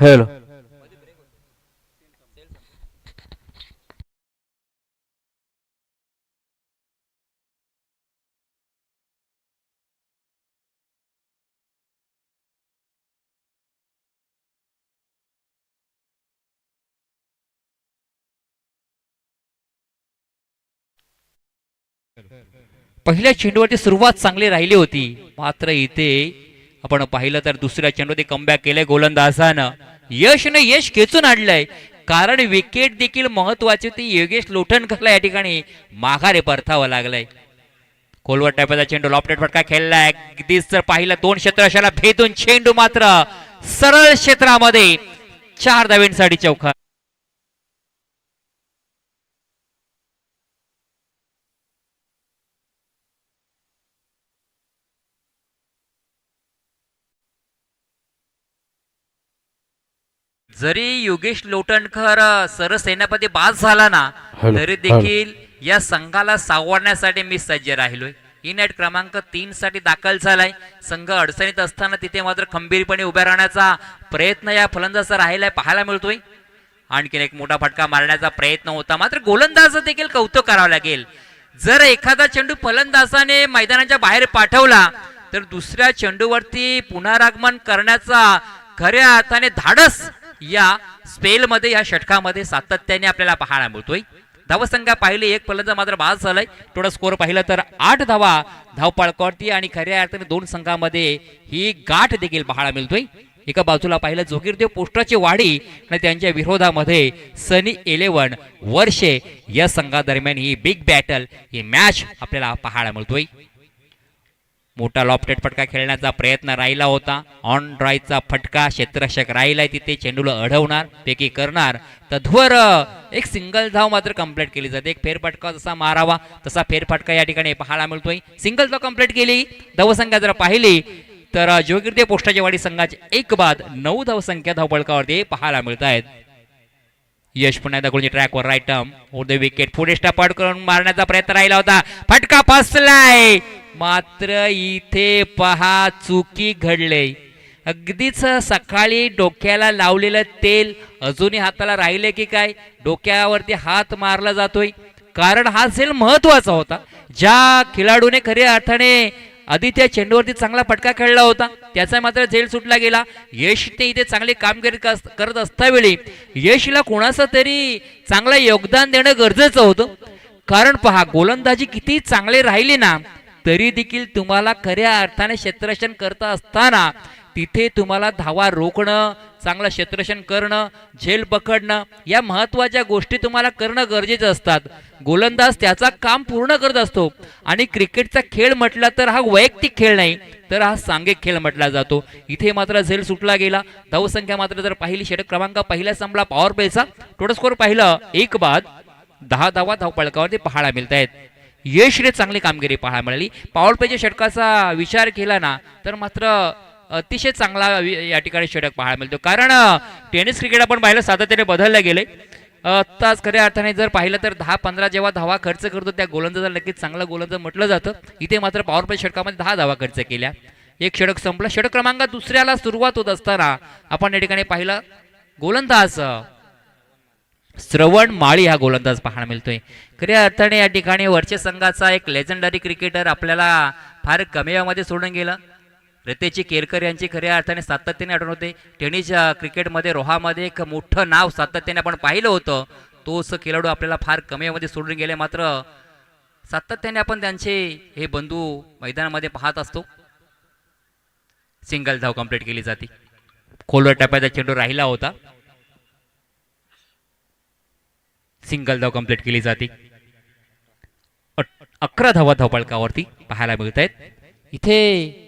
Hello. पहिल्या चेंडूवरती सुरुवात चांगली राहिली होती, मात्र इथे आपण पाहिलं तर दुसऱ्या चेंडूत कमबॅक केलंय गोलंदाजानं. यश खेचून आणलंय, कारण विकेट देखील महत्वाची होती. योगेश लोटणकरला या ठिकाणी माघारे परतावं लागलंय. खोलवर टाकायचा चेंडू, लॉफ्टेड फटका खेळलाय. अगदीच जर पाहिलं 2 क्षेत्ररक्षकाला भेदून चेंडू मात्र सरळ क्षेत्रामध्ये 4 धावांसाठी चौकार. जरी योगेश लोटणकर सरसेनापती बाद झाला ना, हॅलो. तरी हॅलो. देखील या संघाला सावरण्यासाठी मी सज्ज राहिलोय. ही नेट क्रमांक 3 साठी दाखल झालाय. संघ अडचणीत असताना तिथे मात्र खंबीरपणे उभ्या राहण्याचा प्रयत्न या फलंदाजाचा राहिलाय, पाहायला मिळतोय. आणखीन एक मोठा फटका मारण्याचा प्रयत्न होता, मात्र गोलंदाज देखील कौतुक करावं लागेल. जर एखादा चेंडू फलंदाजाने मैदानाच्या बाहेर पाठवला तर दुसऱ्या चेंडूवरती पुनरागमन करण्याचा खऱ्या अर्थाने धाडस या स्पेलमध्ये, या षटकामध्ये सातत्याने आपल्याला पाहायला मिळतोय. धावसंख्या पाहिली, एक फलंदाज मात्र बाद झालाय. थोडा स्कोअर पाहिलं तर 8 धावा धावपळकावरती, आणि खऱ्या अर्थाने 2 संघामध्ये ही गाठ देखील पाहायला मिळतोय. एका बाजूला पाहिलं जोगिरदेव पोस्टाची वाडी आणि त्यांच्या विरोधामध्ये सनी 11 वर्षे, या संघादरम्यान ही बिग बॅटल, ही मॅच आपल्याला पाहायला मिळतोय. मोठा लॉफ्टेड फटका खेळण्याचा प्रयत्न राहिला होता. ऑन ड्रायचा फटका, क्षेत्ररक्षक राहिलाय तिथे, चेंडूला अडवणार, पेकी करणार, तद्वर एक सिंगल धाव मात्र कंप्लीट केली जाते. एक फेरफटका जसा मारावा तसा फेरफटका या ठिकाणी पाहायला मिळतोय. सिंगल धाव कंप्लीट केली. धावसंख्या जर पाहिली तर जोगिरदेव पोस्टाची वाडी संघाची 1 बाद 9 धावसंख्या धावपळकावरती पाहायला मिळत आहेत. यश पुन्हा एकदा ट्रॅकवर right arm over the wicket, पुढे स्टपाट करून मारण्याचा प्रयत्न राहिला होता. फटका फसलाय, मात्र इथे पहा चुकी घडले. अगदीच सकाळी डोक्याला लावलेलं तेल अजूनही हाताला राहिले की काय, डोक्यावरती हात मारला जातोय. कारण हा झेल महत्वाचा होता. ज्या खेळाडूने खऱ्या अर्थाने आधी त्या चेंडूवरती चांगला फटका खेळला होता, त्याचा मात्र झेल सुटला गेला. यशने इथे चांगली कामगिरी करत असतावेळी यशला कोणाचं तरी चांगलं योगदान देणं गरजेचं होतं. कारण पहा, गोलंदाजी किती चांगली राहिली ना, तरी देखील तुम्हाला खऱ्या अर्थाने क्षेत्ररक्षण करता असताना तिथे तुम्हाला धावा रोखणं, चांगलं क्षेत्ररक्षण करणं, झेल पकडणं, या महत्वाच्या गोष्टी तुम्हाला करणं गरजेचं असतात. गोलंदाज त्याचा काम पूर्ण करत असतो. आणि क्रिकेटचा खेळ म्हटला तर हा वैयक्तिक खेळ नाही, तर हा सांघिक खेळ म्हटला जातो. इथे मात्र झेल सुटला गेला. धावसंख्या मात्र जर पाहिली, षटक क्रमांक पहिला संपला पॉवर प्लेचा. टोटल स्कोर पाहिलं 1 बाद 10 धावा धावपळकावरती पाहायला मिळत आहेत. यशने चांगली कामगिरी पाहायला मिळाली. पॉवर प्लेच्या षटकाचा विचार केला ना, तर मात्र अतिशय चांगला या ठिकाणी षटक पाहायला मिळतो. कारण टेनिस क्रिकेट आपण पाहिलं सातत्याने बदललं गेले. आत्ताच खऱ्या अर्थाने जर पाहिलं तर 10-15 जेव्हा धावा खर्च करतो त्या गोलंदाजाला नक्कीच चांगला गोलंदाज म्हटलं जातं. इथे मात्र पॉवर प्ले षटकामध्ये 10 धावा खर्च केल्या. एक षटक संपलं. षटक क्रमांक दुसऱ्याला सुरुवात होत असताना आपण या ठिकाणी पाहिलं गोलंदाज श्रवण माळी हा गोलंदाज पाहायला मिळतोय. खऱ्या अर्थाने या ठिकाणी वरच्या संघाचा एक लेजंडरी क्रिकेटर आपल्याला फार कमी वेळामध्ये सोडून गेला. रतेची केरकर यांची खऱ्या अर्थाने सातत्याने आठवण होते. टेनिस क्रिकेटमध्ये रोहामध्ये एक मोठं नाव सातत्याने आपण पाहिलं होतं. तोच खेळाडू आपल्याला फार कमी वेळामध्ये सोडून गेले. मात्र सातत्याने आपण त्यांचे हे बंधू मैदानामध्ये पाहत असतो. सिंगल धाव कंप्लीट केली जाते. खोलवर टप्प्याचा चेंडू राहिला होता. सिंगल धाव कंप्लीट केली जाते. 11 धावा धावपळकावरती पाहायला मिळत आहेत. इथे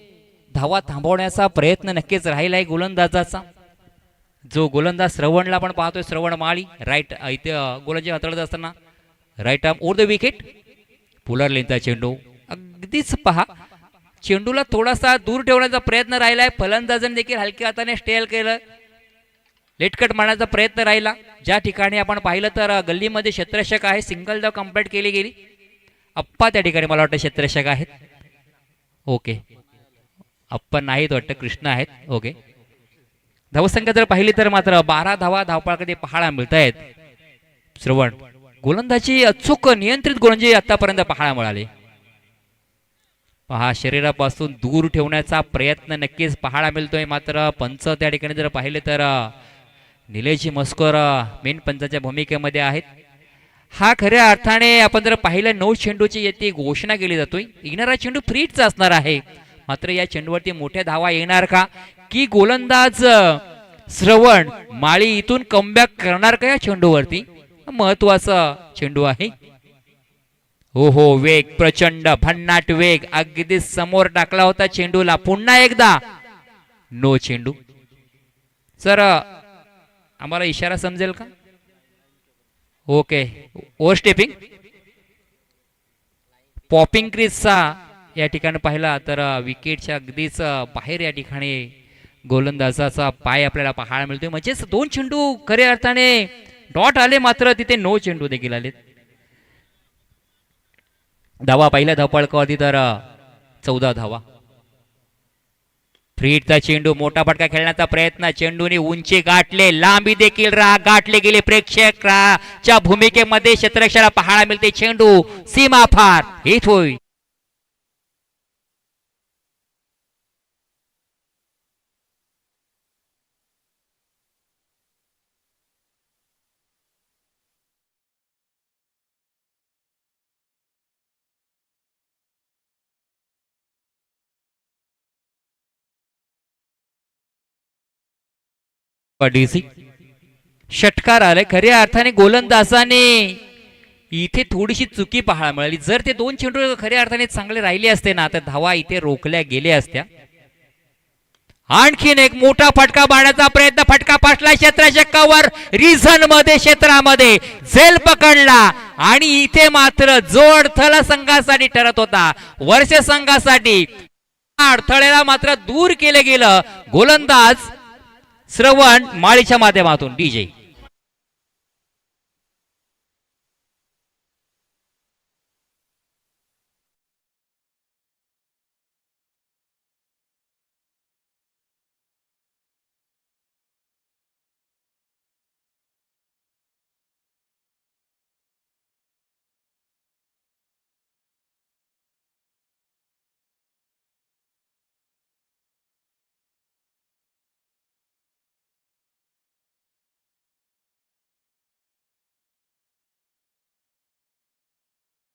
धावा थांबवण्याचा प्रयत्न नक्कीच राहिला आहे गोलंदाजाचा. जो गोलंदाज श्रवणला आपण पाहतोय, श्रवण माळी राईट, इथे गोलंदाजी हाताळत असताना right arm over the wicket, fuller लेनचा चेंडू. अगदीच पहा, चेंडूला थोडासा दूर ठेवण्याचा प्रयत्न राहिलाय. फलंदाजाने देखील हलक्या हाताने स्टेल केलं. लेटकट मारण्याचा प्रयत्न राहिला. ज्या ठिकाणी आपण पाहिलं तर गल्लीमध्ये क्षेत्ररक्षक आहे. सिंगल धाव कंप्लीट केली गेली. अप्पा त्या ठिकाणी मला वाटतं क्षेत्ररक्षक आहेत. ओके, अप्पा नाहीत वाटतं, कृष्ण आहेत. ओके, धावसंख्या जर पाहिली तर मात्र 12 धावा धावपळाकडे पाहायला मिळत आहेत. श्रवण गोलंदाजी अचूक नियंत्रित गोलंदाजी आतापर्यंत पाहायला मिळाले. पहा शरीरापासून दूर ठेवण्याचा प्रयत्न नक्कीच पाहायला मिळतोय. मात्र पंच त्या ठिकाणी जर पाहिले तर निलेश मस्कोर मेन पंचाच्या भूमिकेमध्ये आहेत. हा खऱ्या अर्थाने आपण जर पाहिलं 9 चेंडूची येथे घोषणा केली जातोय. येणारा चेंडू फ्रीटचा असणार आहे. मात्र या चेंडूवरती मोठ्या धावा येणार का की गोलंदाज श्रवण माळी इथून कमबॅक करणार का या चेंडूवरती, महत्वाचा चेंडू आहे. हो हो वेग प्रचंड भन्नाट वेग अगदी समोर टाकला होता चेंडूला. पुन्हा एकदा नो चेंडू. सर आम्हाला इशारा समजेल का? ओके ओव्हर स्टेपिंग पॉपिंग क्रीजचा या ठिकाणी पाहिला तर विकेटच्या अगदीच बाहेर या ठिकाणी गोलंदाजाचा पाय आपल्याला पाहायला मिळतोय. म्हणजेच 2 चेंडू खऱ्या अर्थाने डॉट आले मात्र तिथे नो चेंडू देखील आले. धावा पहिल्या धावपळकावरती तर 14 धावा. फ्रीटचा चेंडू मोठा फटका खेळण्याचा प्रयत्न. चेंडूने उंची गाठले लांबी देखील गाठले गेले. प्रेक्षकाच्या भूमिकेमध्ये क्षेत्ररक्षणाला पाहायला मिळते. चेंडू सीमा फार हिट होईल. षटकार आले. खऱ्या अर्थाने गोलंदाजाने इथे थोडीशी चुकी पाहायला मिळाली. जर ते 2 चेंडू खऱ्या अर्थाने चांगले राहिले असते ना तर धावा इथे रोखल्या गेल्या असत्या. आणखीन एक मोठा फटका मारण्याचा प्रयत्न. फटका पाठला क्षेत्ररक्षकावर रिझन मध्ये क्षेत्रामध्ये झेल पकडला आणि इथे मात्र जो अडथळा संघासाठी ठरत होता वर्ष संघासाठी अडथळ्याला मात्र दूर केले गेलं. गोलंदाज श्रवण माळीच्या माध्यमातून डीजे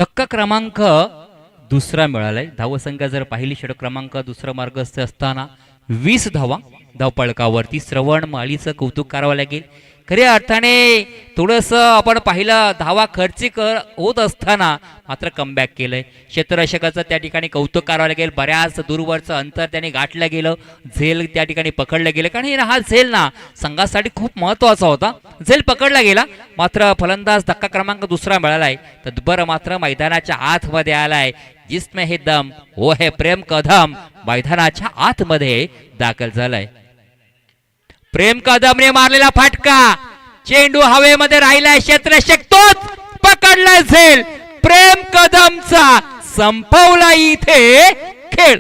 धक्का क्रमांक दुसरा मिळालाय. धावसंख्या जर पाहिली षटक क्रमांक दुसरा मार्गस्थ असताना 20 धावा धावपळकावरती. श्रवण माळीचं कौतुक करावं लागेल. खऱ्या अर्थाने थोडस आपण पाहिलं धावा खर्चिक होत असताना मात्र कमबॅक केलंय. क्षेत्ररक्षकाचं त्या ठिकाणी कौतुक करावं लागेल. बऱ्याच दूरवरचं अंतर त्याने गाठलं गेलं. झेल त्या ठिकाणी पकडलं गेलं कारण हा झेल ना संघासाठी खूप महत्वाचा होता. झेल पकडला गेला मात्र फलंदाज धक्का क्रमांक दुसरा मिळालाय. तद्बर मात्र मैदानाच्या आतमध्ये आलाय. जिसमें हे दम वो है प्रेम कदम मैदानाच्या आतमध्ये दाखल झालाय. प्रेम कदमने मारलेला फटका. चेंडू हवेमध्ये राहिलाय. क्षेत्ररक्षक तोच पकडला झेल. प्रेम कदमचा संपवला इथे खेळ.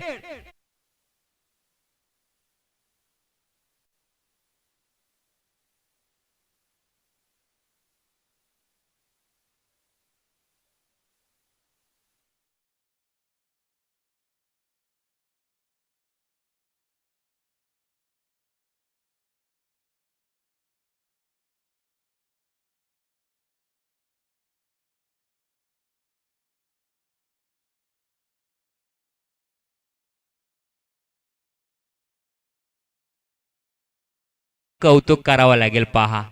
कौतुक करावं लागेल. पहा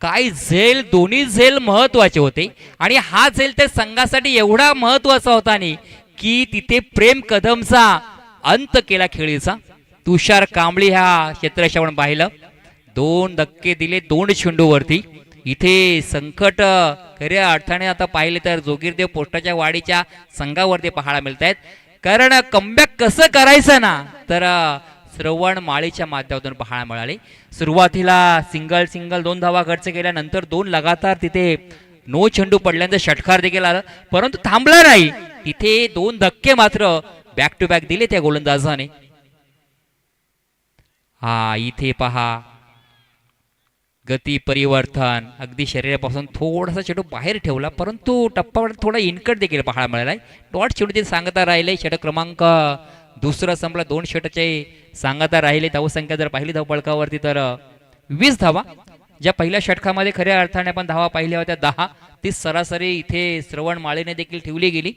काय झेल, दोन्ही झेल महत्वाचे होते आणि हा झेल त्या संघासाठी एवढा महत्वाचा होता नाही की तिथे प्रेम कदमचा अंत केला खेळीचा. तुषार कांबळी ह्या क्षेत्ररक्षक आपण पाहिलं. 2 धक्के दिले 2 चेंडूवरती. इथे संकट खऱ्या अर्थाने आता पाहिले तर जोगीरदेव पोस्टाच्या वाडीच्या संघावरती पाहायला मिळत आहेत. कारण कमबॅक कसं करायचं ना तर श्रवण माळीच्या माध्यमातून पाहायला मिळाले. सुरुवातीला सिंगल 2 धावा खर्च केल्यानंतर 2 लगातार तिथे नो चेंडू पडल्यानंतर षटकार देखील आला परंतु थांबला नाही. तिथे 2 धक्के मात्र बॅक टू बॅक दिले त्या गोलंदाजाने. हा इथे पहा गती परिवर्तन अगदी शरीरापासून थोडासा चेंडू बाहेर ठेवला, परंतु टप्पावर थोडा इनकट देखील पाहायला मिळालाय. डॉट चेंडू ते सांगता राहिले. षटक क्रमांक दुसरा संपला. 2 षटचे सांगता राहिले. धावसंख्या जर पाहिली धावपळकावरती तर 20 धावा. ज्या पहिल्या षटकामध्ये खऱ्या अर्थाने आपण धावा पाहिल्या होत्या 10, ती सरासरी इथे श्रवण माळेने देखील ठेवली गेली.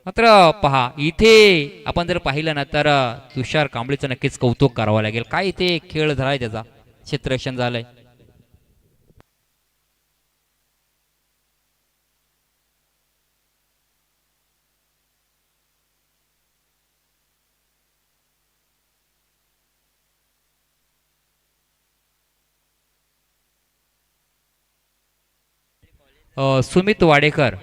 मात्र पहा इथे आपण जर पाहिलं ना तर तुषार कांबळेचं नक्कीच कौतुक करावं लागेल. काय इथे खेळ झालाय त्याचा, क्षेत्ररक्षण झालंय. सुमित वाडेकर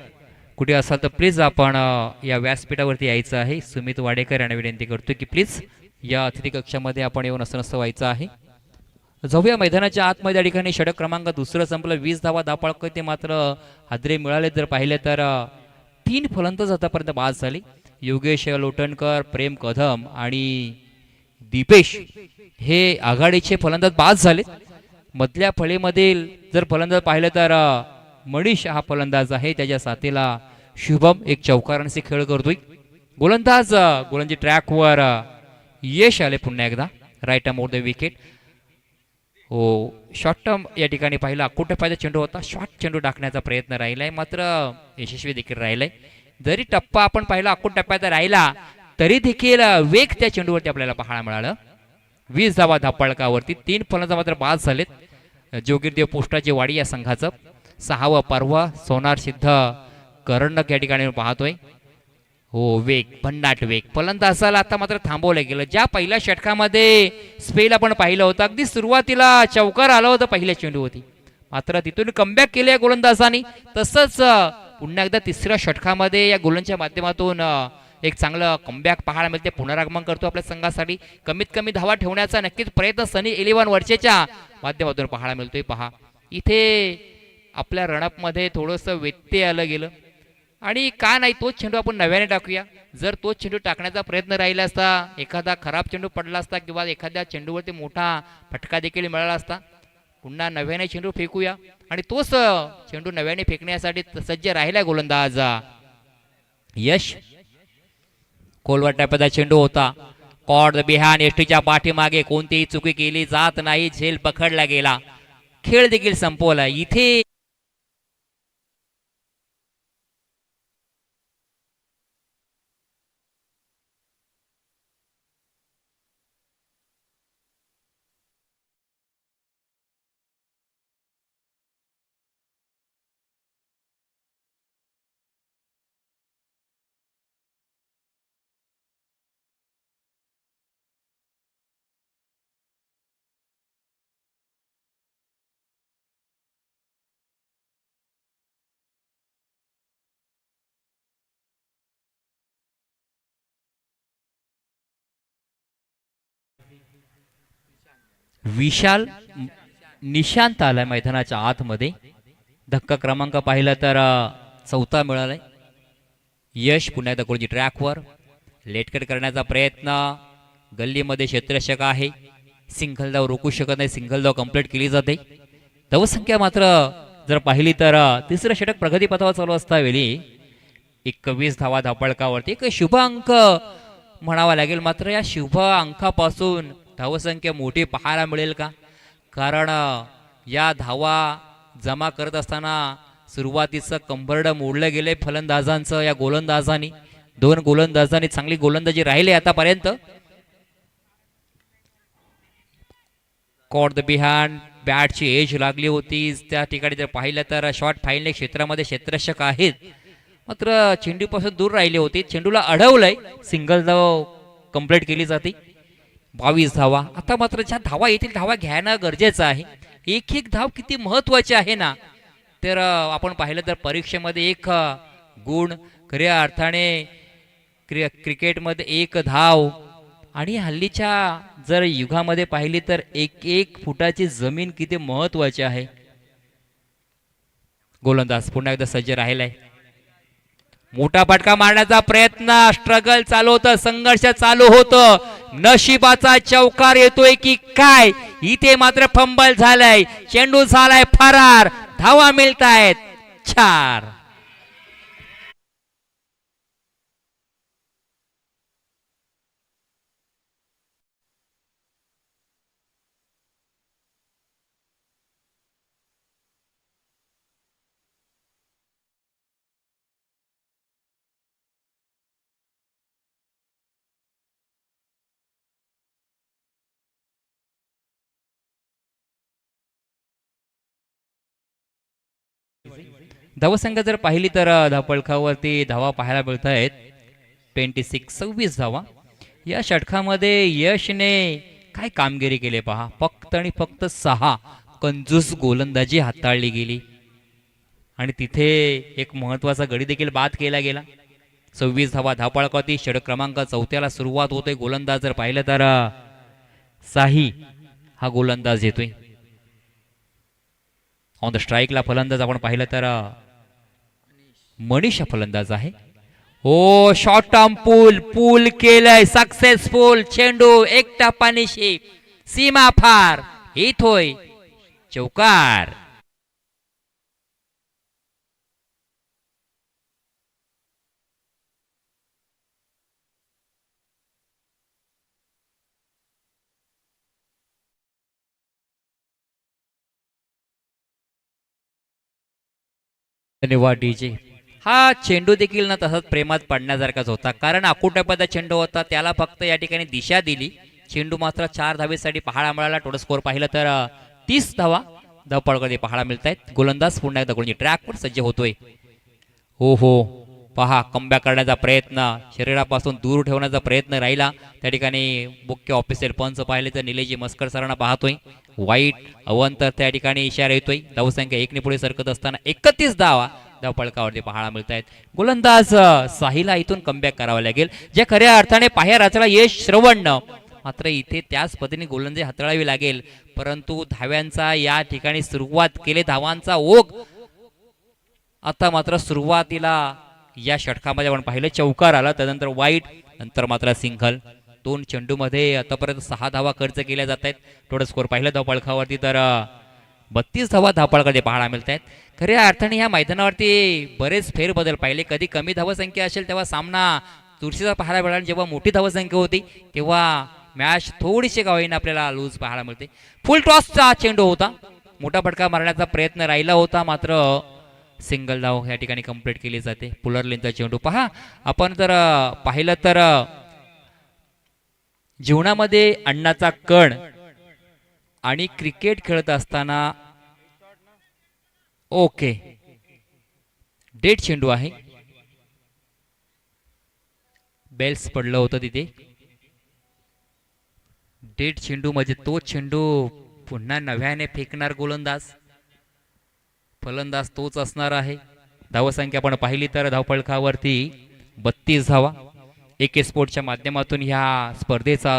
कुठे असाल तर प्लीज आपण या व्यासपीठावरती यायचं आहे. सुमित वाडेकर यांना विनंती करतो की प्लीज या अतिथी कक्षामध्ये आपण येऊन असं नसं व्हायचं आहे. जाऊया मैदानाच्या आतमध्ये. या ठिकाणी षटक क्रमांक दुसरं संपलं. 20 धावा धावपळ ते मात्र हादरे मिळाले. जर पाहिले तर 3 फलंदाज आतापर्यंत बाद झाले. योगेश लोटणकर, प्रेम कदम आणि दीपेश हे आघाडीचे फलंदाज बाद झाले. मधल्या फळीमधील जर फलंदाज पाहिलं तर मनीष हा फलंदाज आहे. त्याच्या साथीला शुभम एक चौकारांचे खेळ करतोय. गोलंदाजी ट्रॅकवर यश आले पुन्हा एकदा. Right arm over the wicket. हो, शॉर्ट टर्म या ठिकाणी पाहिला अक्कोटप्प्याचा चेंडू होता. शॉर्ट चेंडू टाकण्याचा प्रयत्न राहिलाय, मात्र यशस्वी देखील राहिलाय. जरी टप्पा आपण पाहिला अक्कोटप्प्याचा राहिला तरी देखील वेग त्या चेंडूवरती आपल्याला पाहायला मिळालं. 20 धावा धापळकावरती. 3 फलंदाज मात्र बाद झालेत. जोगिरदेव पोस्टाची वाडी या संघाचं 6वं पर्व. सोनार सिद्ध करंडक या ठिकाणी पाहतोय. हो, वेग, भन्नाट वेग. फलंदाजाला आता मात्र थांबवलं गेलं. ज्या पहिल्या षटकामध्ये स्पेल आपण पाहिलं होतं, अगदी सुरुवातीला चौकार आलं होतं पहिल्या चेंडू होती, मात्र तिथून कमबॅक केले या गोलंदाजांनी. तसंच पुन्हा एकदा तिसऱ्या षटकामध्ये या गोलंच्या माध्यमातून एक चांगलं कमबॅक पाहायला मिळते. पुनरागमन करतो आपल्या संघासाठी. कमीत कमी धावा ठेवण्याचा नक्कीच प्रयत्न सनी 11 वरचेच्या माध्यमातून पाहायला मिळतोय. पहा इथे आपल्या रणपमध्ये थोडंसं व्यत्यय आलं गेलं आणि का नाही तोच चेंडू आपण नव्याने टाकूया. जर तोच चेंडू टाकण्याचा प्रयत्न राहिला असता, एखादा खराब चेंडू पडला असता किंवा एखाद्या चेंडूवरती मोठा फटका देखील मिळाला असता. पुन्हा नव्याने चेंडू फेकूया आणि तोच चेंडू नव्याने फेकण्यासाठी सज्ज राहिला गोलंदाज यश. खोलवर टप्प्याचा चेंडू होता. कॉड बिहान एसटीच्या पाठीमागे कोणतीही चुकी केली जात नाही. झेल पकडला गेला. खेळ देखील संपवला. इथे विशाल निशांत आलाय मैदानाच्या आतमध्ये. धक्का क्रमांक पाहिला तर 4था मिळालाय. यश पुन्हा एकदा गोलजी ट्रॅकवर. लेटकट करण्याचा प्रयत्न. गल्लीमध्ये क्षेत्ररक्षक आहे. सिंगल धाव रोखू शकत नाही. सिंगल धाव कंप्लीट केली जाते. धावसंख्या मात्र जर पाहिली तर तिसरं षटक प्रगतीपथावर चालू असता वेळी 21 धावा धापळकावरती एक शुभ अंक म्हणावा लागेल. मात्र या शुभ अंकापासून धावसंख्या मोठी पाहायला मिळेल का? कारण या धावा जमा करत असताना सुरुवातीचं कंबरड मोडलं गेले फलंदाजांचं. या गोलंदाजांनी 2 गोलंदाजांनी चांगली गोलंदाजी राहिली आतापर्यंत. कॉट द बिहान बॅटची एज लागली होती त्या ठिकाणी. जर पाहिलं तर शॉट फाईनल क्षेत्रामध्ये क्षेत्ररक्षक आहेत, मात्र चेंडूपासून दूर राहिले होते. चेंडूला अडवलंय. सिंगल धाव कंप्लीट केली जाते. 22 धावा. आता मात्र ज्या धावा येतील धावा घ्यायला गरजेचं आहे. एक एक धाव किती महत्वाची आहे ना. तर आपण पाहिलं तर परीक्षेमध्ये 1 गुण, खऱ्या अर्थाने क्रिकेटमध्ये 1 धाव आणि हल्लीच्या जर युगामध्ये पाहिली तर 1 फुटाची जमीन किती महत्वाची आहे. गोलंदाज पुन्हा एकदा सज्ज राहिलाय. मोठा फटका मारण्याचा प्रयत्न, स्ट्रगल चालू होतं, संघर्ष चालू होतं. नशिबाचा चौकार येतोय की काय? इथे मात्र फंबल झालाय, चेंडू झालाय फरार, धावा मिळतायत 4. धावसंख्या जर पाहिली तर धावपळखावरती धावा पाहायला मिळत आहेत 26 धावा. या षटकामध्ये यशने काय कामगिरी केली पहा, फक्त आणि फक्त 6 कंजूस गोलंदाजी हाताळली गेली आणि तिथे एक महत्वाचा गडी देखील बाद केला गेला. 26 धावा धावपळखावरती. षटक क्रमांक 4 सुरुवात होते. गोलंदाज जर पाहिलं तर साही हा गोलंदाज येतोय. ऑन द स्ट्राईकला फलंदाज आपण पाहिलं तर मनीष फलंदाज आहे. हो, शॉर्ट टर्म पूल केलंय सक्सेसफुल. चेंडू एक टप्पानिशी सीमा फार, येतोय चौकार. धन्यवाद डीजे. हा चेंडू देखील ना तसाच प्रेमात पडण्यासारखाच होता, कारण आकुटप्याचा चेंडू होता, त्याला फक्त या ठिकाणी दिशा दिली. चेंडू मात्र 4 धावेसाठी पहाडा मिळाला. टोटल स्कोर पाहिलं तर 30 धावा धावपळमध्ये पहाडा मिळत आहेत. गोलंदाज पुन्हा एकदा गोलंदाजी ट्रॅकवर सज्ज होतोय. हो, पहा, कमबॅक करण्याचा प्रयत्न, शरीरापासून दूर ठेवण्याचा प्रयत्न राहिला. त्या ठिकाणी मुख्य ऑफिशियल पंच पाहिले तर निलेजी मस्कर सरांना पाहतोय. वाईट अवंतर त्या ठिकाणी इशारा येतोय. धावसंख्या 1 ने पुढे सरकत असताना 31 धावा धावपळकावरती पाहायला मिळत आहेत. गोलंदाज साहिला इथून कमबॅक करावा लागेल, जे खऱ्या अर्थाने पाह्या रचला यश श्रवण. मात्र इथे त्याच पद्धतीने गोलंदाजी हाताळावी लागेल. परंतु धाव्यांचा या ठिकाणी सुरुवात केली, धावांचा ओघ आता मात्र सुरुवातीला या षटकामध्ये आपण पाहिलं चौकार आला, त्यानंतर वाईट, नंतर मात्र सिंगल. 2 चेंडूमध्ये आतापर्यंत 6 धावा खर्च केल्या जात आहेत. टोटल स्कोर पाहिलं धावपळखावरती तर 32 धावा धावपळकडे पाहायला मिळत आहेत. खऱ्या अर्थाने या मैदानावरती बरेच फेरबदल पाहिले. कधी कमी धावसंख्या असेल तेव्हा सामना चुरशीचा पाहायला मिळाला, जेव्हा मोठी धावसंख्या होती तेव्हा मॅच थोडीशी गावाईने आपल्याला लूज पाहायला मिळते. फुल टॉसचा चेंडू होता, मोठा फटका मारण्याचा प्रयत्न राहिला होता, मात्र सिंगल धाव या ठिकाणी कंप्लीट केली जाते. पुलरलिनचा चेंडू पहा, आपण जर पाहिलं तर जीवनामध्ये अण्णाचा कण आणि क्रिकेट खेळत असताना ओके डेट चेंडू आहे, बेल्स पडलं होतं तिथे. डेट चेंडू म्हणजे तो चेंडू पुन्हा नव्याने फेकणार गोलंदाज, फलंदाज तोच असणार आहे. धावसंख्या आपण पाहिली तर धावपळखावरती 32 धावा. AK स्पोर्टच्या माध्यमातून ह्या स्पर्धेचा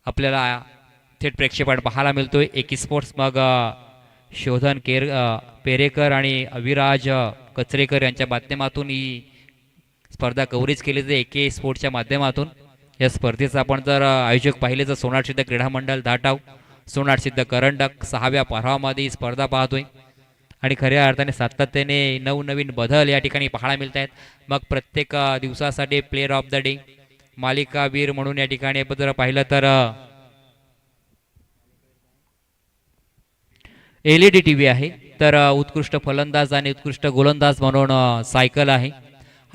आपल्याला थेट प्रेक्षेपण पाहायला मिळतोय. AK स्पोर्ट्स मग शोधन पेरेकर आणि अविराज कचरेकर यांच्या माध्यमातून ही स्पर्धा कव्हरेज केली जाते AK स्पोर्टच्या माध्यमातून. या स्पर्धेचा आपण जर आयोजक पाहिले तर सोनारसिद्ध क्रीडा मंडळ धाटाव, सोनारसिद्ध करंडक 6व्या प्रवाहामध्ये ही स्पर्धा पाहतोय आणि खऱ्या अर्थाने सातत्याने नवनवीन बदल या ठिकाणी पाहायला मिळत आहेत. मग प्रत्येक दिवसासाठी प्लेअर ऑफ द डे, मालिकावीर म्हणून या ठिकाणी जर पाहिलं तर LED TV आहे, तर उत्कृष्ट फलंदाज आणि उत्कृष्ट गोलंदाज म्हणून सायकल आहे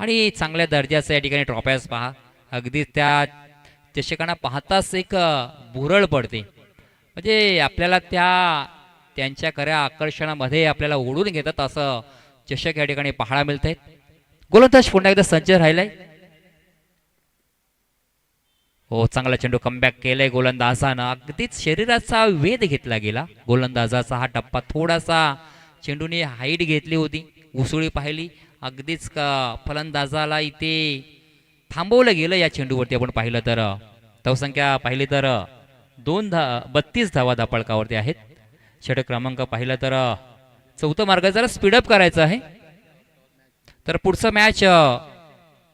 आणि चांगल्या दर्जाचं या ठिकाणी ट्रॉफ्याज पहा. अगदी त्या चषकांना पाहताच एक भुरळ पडते, म्हणजे आपल्याला त्यांच्या खऱ्या आकर्षणामध्ये आपल्याला ओढून घेतात असं चषक या ठिकाणी पाहायला मिळत आहेत. गोलंदाज पुन्हा एकदा सज्ज राहिलाय. हो, चांगला चेंडू कमबॅक केलाय गोलंदाजानं. अगदीच शरीराचा वेध घेतला गेला गोलंदाजाचा हा टप्पा. थोडासा चेंडूने हाईट घेतली होती, उसळी पाहिली, अगदीच फलंदाजाला इथे थांबवलं गेलं या चेंडूवरती. आपण पाहिलं तर धावसंख्या पाहिली तर 32 धावा धावपळकावरती आहेत. षटक क्रमांक पाहिला तर चौथा मार्ग जरा स्पीडअप करायचा आहे. तर पुढचं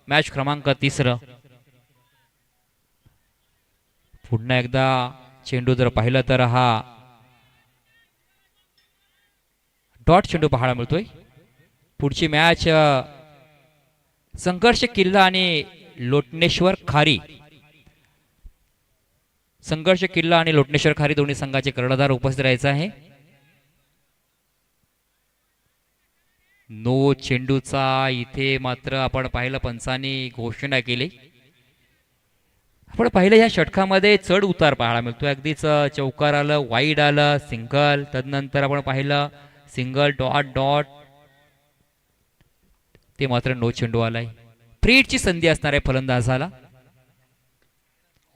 मॅच क्रमांक 3. पुन्हा एकदा चेंडू जर पाहिलं तर हा डॉट चेंडू पाहायला मिळतोय. पुढची मॅच संघर्ष किल्ला आणि लोटनेश्वर खारी. संघर्ष किल्ला आणि लोटनेश्वर खारी दोन्ही संघाचे कर्णधार उपस्थित राहायचं आहे. नो चेंडूचा इथे मात्र आपण पाहिलं पंचांनी घोषणा केली. आपण पाहिलं या षटकामध्ये चढ उतार पाहायला मिळतोय. अगदीच चौकार आलं, वाईड आलं, सिंगल, तदनंतर आपण पाहिलं सिंगल डॉट डॉट, ते मात्र नो चेंडू आलाय. फ्रीडची संधी असणार आहे फलंदाजाला.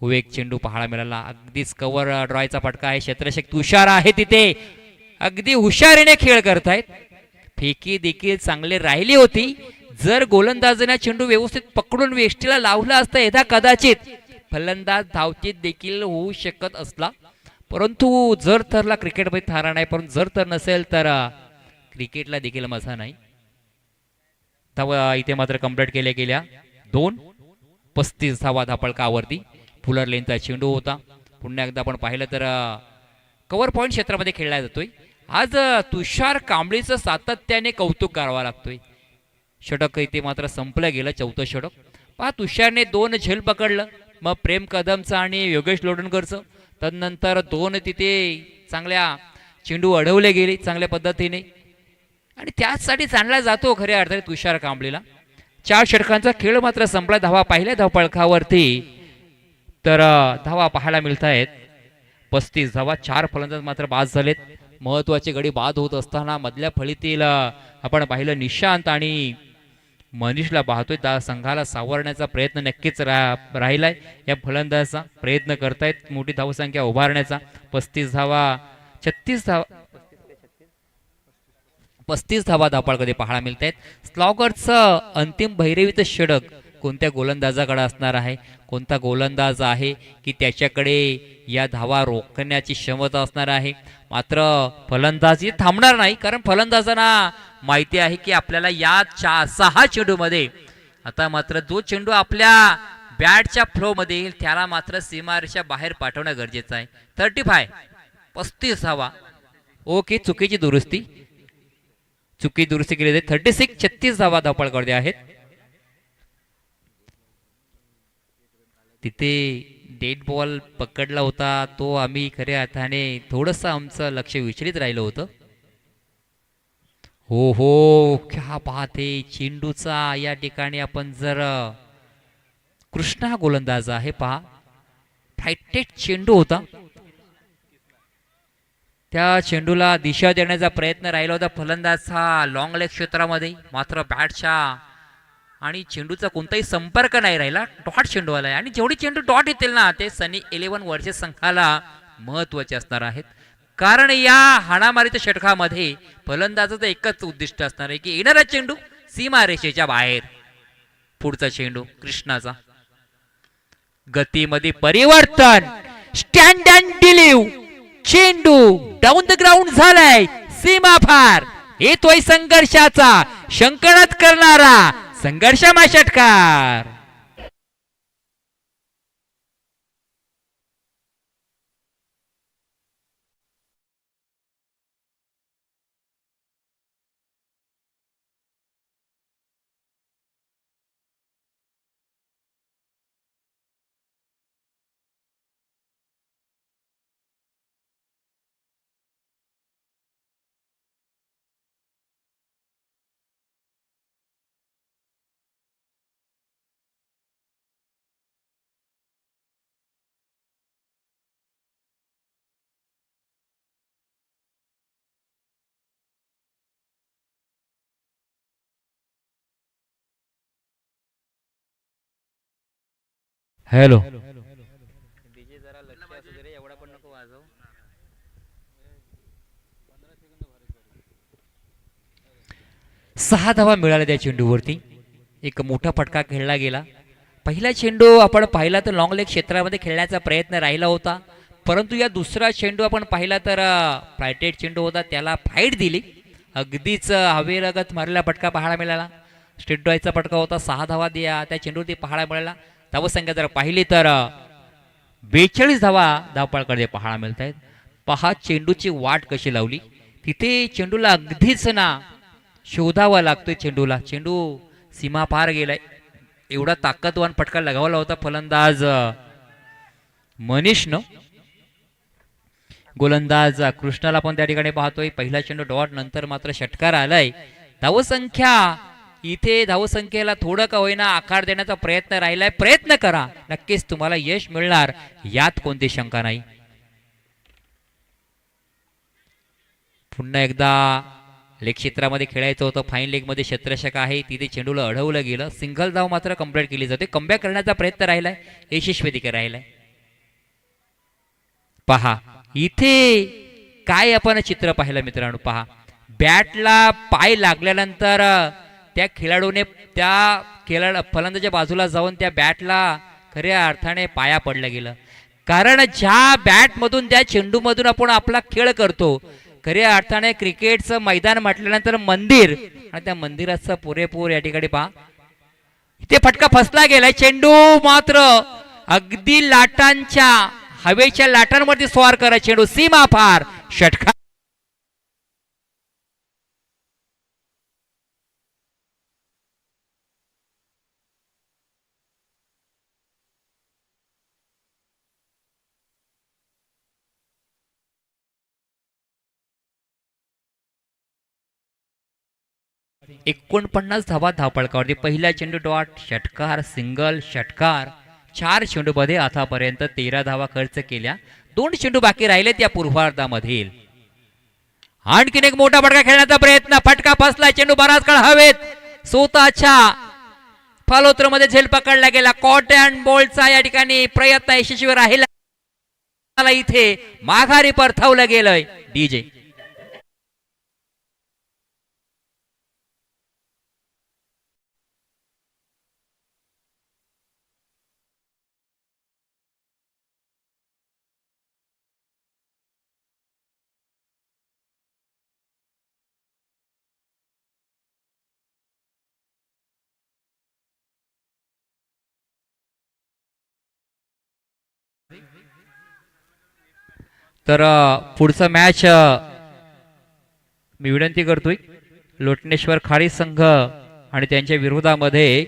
एक चेंडू पाहायला मिळाला. अगदीच कव्हर ड्रॉयचा फटका आहे. क्षेत्ररक्षक तुषार आहे तिथे, अगदी हुशारीने खेळ करतायत. फेकी देखील चांगली राहिली होती. जर गोलंदाजाने चेंडू व्यवस्थित पकडून वेष्टीला लावला असता यदा कदाचित फलंदाज धावचीत देखील होऊ शकत असला. परंतु जर तरला क्रिकेटमध्ये थारा नाही, परंतु जर तर नसेल तर क्रिकेटला देखील मजा नाही. धावा इथे मात्र कंप्लीट केल्या गेल्या. 2:35 धावा धापळकावरती. फुलर लेनचा चेंडू होता. पुन्हा एकदा आपण पाहिलं तर कव्हर पॉईंट क्षेत्रामध्ये खेळला जातोय. आज तुषार कांबळीचं सातत्याने कौतुक करावं लागतोय. षटक इथे मात्र संपलं गेलं, 4थं षटक. पहा तुषारने 2 झेल पकडलं, मग प्रेम कदमचा आणि योगेश लोणंदकरचं. तदनंतर 2 तिथे चांगल्या चेंडू अडवले गेले चांगल्या पद्धतीने, आणि त्याचसाठी जाणला जातो खऱ्या अर्थाने तुषार कांबळीला. 4 षटकांचा खेळ मात्र संपला. धावा पाहिल्या धावपळकावरती तर धावा पाहायला मिळत आहेत 35 धावा. 4 फलंदाज मात्र बाद झालेत. महत्वाचे गडी बाद होत असताना मधल्या फळीतील आपण पाहिलं निशांत आणि मनीषला पाहतोय. त्या संघाला सावरण्याचा प्रयत्न नक्कीच राहिलाय. या फलंदाजाचा प्रयत्न करतायत मोठी धावसंख्या उभारण्याचा. 35 धावा 35 धावा धावपळकडे पाहायला मिळत आहेत. स्लॉगरचं अंतिम भैरवीचं षटक कोणत्या गोलंदाजाकडे असणार आहे, कोणता गोलंदाज आहे की त्याच्याकडे या धावा रोखण्याची क्षमता असणार आहे. मात्र फलंदाजी थांबणार नाही, कारण फलंदाजांना माहिती आहे की आपल्याला या 6 चेंडूमध्ये आता मात्र जो चेंडू आपल्या बॅटच्या फ्लो मध्ये येईल त्याला मात्र सीमारेषा बाहेर पाठवणं गरजेचं आहे. 35 धावा. ओके, चुकीची दुरुस्ती केली जाते. 36 धावा धावपळकडे आहेत. तिथे डेड बॉल पकडला होता तो आम्ही खऱ्या अर्थाने थोडंसं आमचं लक्ष विचलित राहिलं होतं. हो क्या बात आहे. चेंडूचा या ठिकाणी आपण जर कृष्णा गोलंदाज आहे पहा, फायटेड चेंडू होता. त्या चेंडूला दिशा देण्याचा प्रयत्न राहिला होता फलंदाज हा लॉंग लेग क्षेत्रामध्ये. मात्र बॅटच्या आणि चेंडूचा कोणताही संपर्क नाही राहिला. डॉट चेंडू आलाय, आणि जेवढी चेंडू डॉट येतील ना ते सनी 11 वर्षे संघाला महत्वाचे असणार आहेत. कारण या हाणामारीच्या षटकामध्ये फलंदाजाचं एकच उद्दिष्ट असणार आहे की येणारा चेंडू सीमारेषेच्या बाहेर. पुढचा चेंडू कृष्णाचा. गतीमध्ये परिवर्तन, स्टँड अँड डिलीव्ह. चेंडू डाऊन द ग्राउंड झालाय, सीमा फार. येतोय संघर्षाचा शंकनात करणारा संघर्षमय षटकार. हॅलो, 6 धावा मिळाल्या त्या चेंडूवरती. एक मोठा फटका खेळला गेला. पहिला चेंडू आपण पाहिला तर लॉंग लेग क्षेत्रामध्ये खेळण्याचा प्रयत्न राहिला होता, परंतु या दुसरा चेंडू आपण पाहिला तर फ्लायटेड चेंडू होता, त्याला फाईट दिली. अगदीच हवेलगत मारलेला फटका पाहायला मिळाला. स्ट्रेट ड्रॉयचा फटका होता, 6 धावा द्या त्या चेंडूवरती पाहायला मिळाला. धावसंख्या जर पाहिली तर 42 धावा धावपळाकडे पाहायला मिळत आहेत. पहा चेंडूची वाट कशी लावली, तिथे चेंडूला अगदीच ना शोधावा लागतोय चेंडूला. चेंडू सीमा पार गेलाय. एवढा ताकदवान फटका लगावला होता फलंदाज मनीषनं. गोलंदाज कृष्णाला पण त्या ठिकाणी पाहतोय. पहिला चेंडू डॉट, नंतर मात्र षटकार आलाय. धावसंख्या इथे धावसंख्येला थोडं का होईना आकार देण्याचा प्रयत्न राहिलाय. प्रयत्न करा, नक्कीच तुम्हाला यश मिळणार, यात कोणती शंका नाही. पुन्हा एकदा लेग क्षेत्रामध्ये खेळायचं होतं. फाईन लेग मध्ये क्षेत्ररक्षक आहे, तिथे चेंडूला अडवलं गेलं. सिंगल धाव मात्र कंप्लीट केली जाते. कमबॅक करण्याचा प्रयत्न राहिलाय, यशस्वी देखील राहिलाय. पहा इथे काय आपण चित्र पाहिलं मित्रांनो. पहा बॅटला पाय लागल्यानंतर त्या खेळाडूने त्या फलंदाच्या बाजूला जाऊन त्या बॅटला खऱ्या अर्थाने पाया पडलं गेलं. कारण ज्या बॅट मधून त्या चेंडू मधून आपण आपला खेळ करतो, खऱ्या अर्थाने क्रिकेटचं मैदान म्हटल्यानंतर मंदिर, आणि त्या मंदिराचं पुरेपूर या ठिकाणी पहा इथे फटका फसला गेलाय. चेंडू मात्र अगदी लाटांच्या हवेच्या लाटांवरती स्वार करा. चेंडू सीमा पार, षटकार. एकोणपन्नास धावा धावपळकावरती. पहिला चेंडू डॉट, षटकार, सिंगल, षटकार. 4 चेंडूमध्ये आतापर्यंत 13 धावा खर्च केल्या. 2 चेंडू बाकी राहिलेत या पूर्वार्धामधील. आणखीन एक मोठा फटका खेळण्याचा प्रयत्न, फटका फसला. चेंडू बराच काळ हवेत स्वतःच्या फलोत्रमध्ये झेल पकडला गेला. कॉट अँड बॉलचा या ठिकाणी प्रयत्न यशस्वी राहिला. इथे माघारी परतवलं गेलंय. डीजे तर पुढचा मॅच मी विनंती करतोय लोटनेश्वर खारी संघ आणि त्यांच्या विरोधामध्ये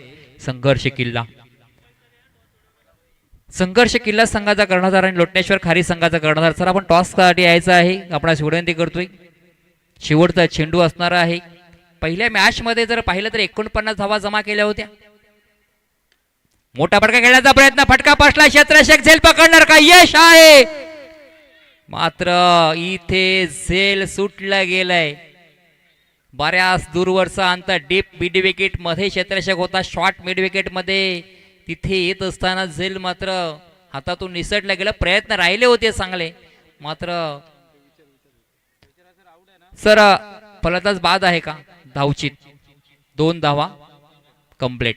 संघर्ष किल्ला. संघर्ष किल्ला संघाचा कर्णधार आणि लोटनेश्वर खारी संघाचा कर्णधार. सर आपण टॉस साठी यायचं आहे, आपणास विनंती करतोय. शेवटचा चेंडू असणार आहे. पहिल्या मॅच मध्ये जर पाहिलं तर 49 धावा जमा केल्या होत्या. मोठा फटका खेळण्याचा प्रयत्न, फटका पासला. क्षेत्ररक्षक झेल पकडणार का? यश आहे, मात्र इथे झेल सुटलं गेलंय. बऱ्याच दूरवरचा अंतर डीप मिड विकेट मध्ये क्षेत्ररक्षक होता. शॉर्ट मिड विकेट मध्ये तिथे येत असताना झेल मात्र हातातून निसटलं गेलं. प्रयत्न राहिले होते चांगले, मात्र सर फलंदाज बाद आहे का? धावचित 2 धावा कंप्लीट.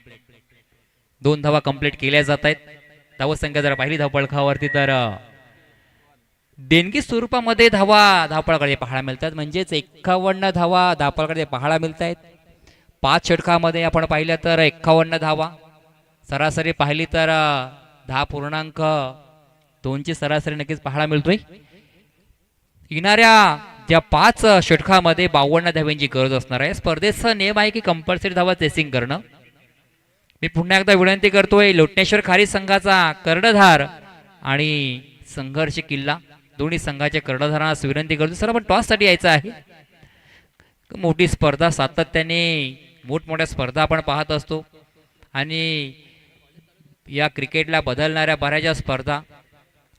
2 धावा कंप्लीट केल्या जात आहेत. धावसंख्या जर पाहिली धावपळकावरती तर देणगी स्वरूपामध्ये धावा धावपळाकडे पाहायला मिळतात. म्हणजेच 51 धावा धावपळाकडे पाहायला मिळत आहेत. 5 षटकामध्ये आपण पाहिलं तर 51 धावा. सरासरी पाहिली तर 10.2 ची सरासरी नक्कीच पाहायला मिळतोय. येणाऱ्या ज्या 5 षटकामध्ये 52 धाव्यांची गरज असणार आहे. स्पर्धेचा नियम आहे की कंपल्सरी धावा चेसिंग करणं. मी पुन्हा एकदा विनंती करतोय लोटनेश्वर खारी संघाचा कर्णधार आणि संघर्ष किल्ला दोन्ही संघाच्या कर्णधारांना विनंती करतो. सर आपण टॉस साठी यायचं आहे. मोठी स्पर्धा, सातत्याने मोठमोठ्या स्पर्धा आपण पाहत असतो आणि या क्रिकेटला बदलणाऱ्या बऱ्याचशा स्पर्धा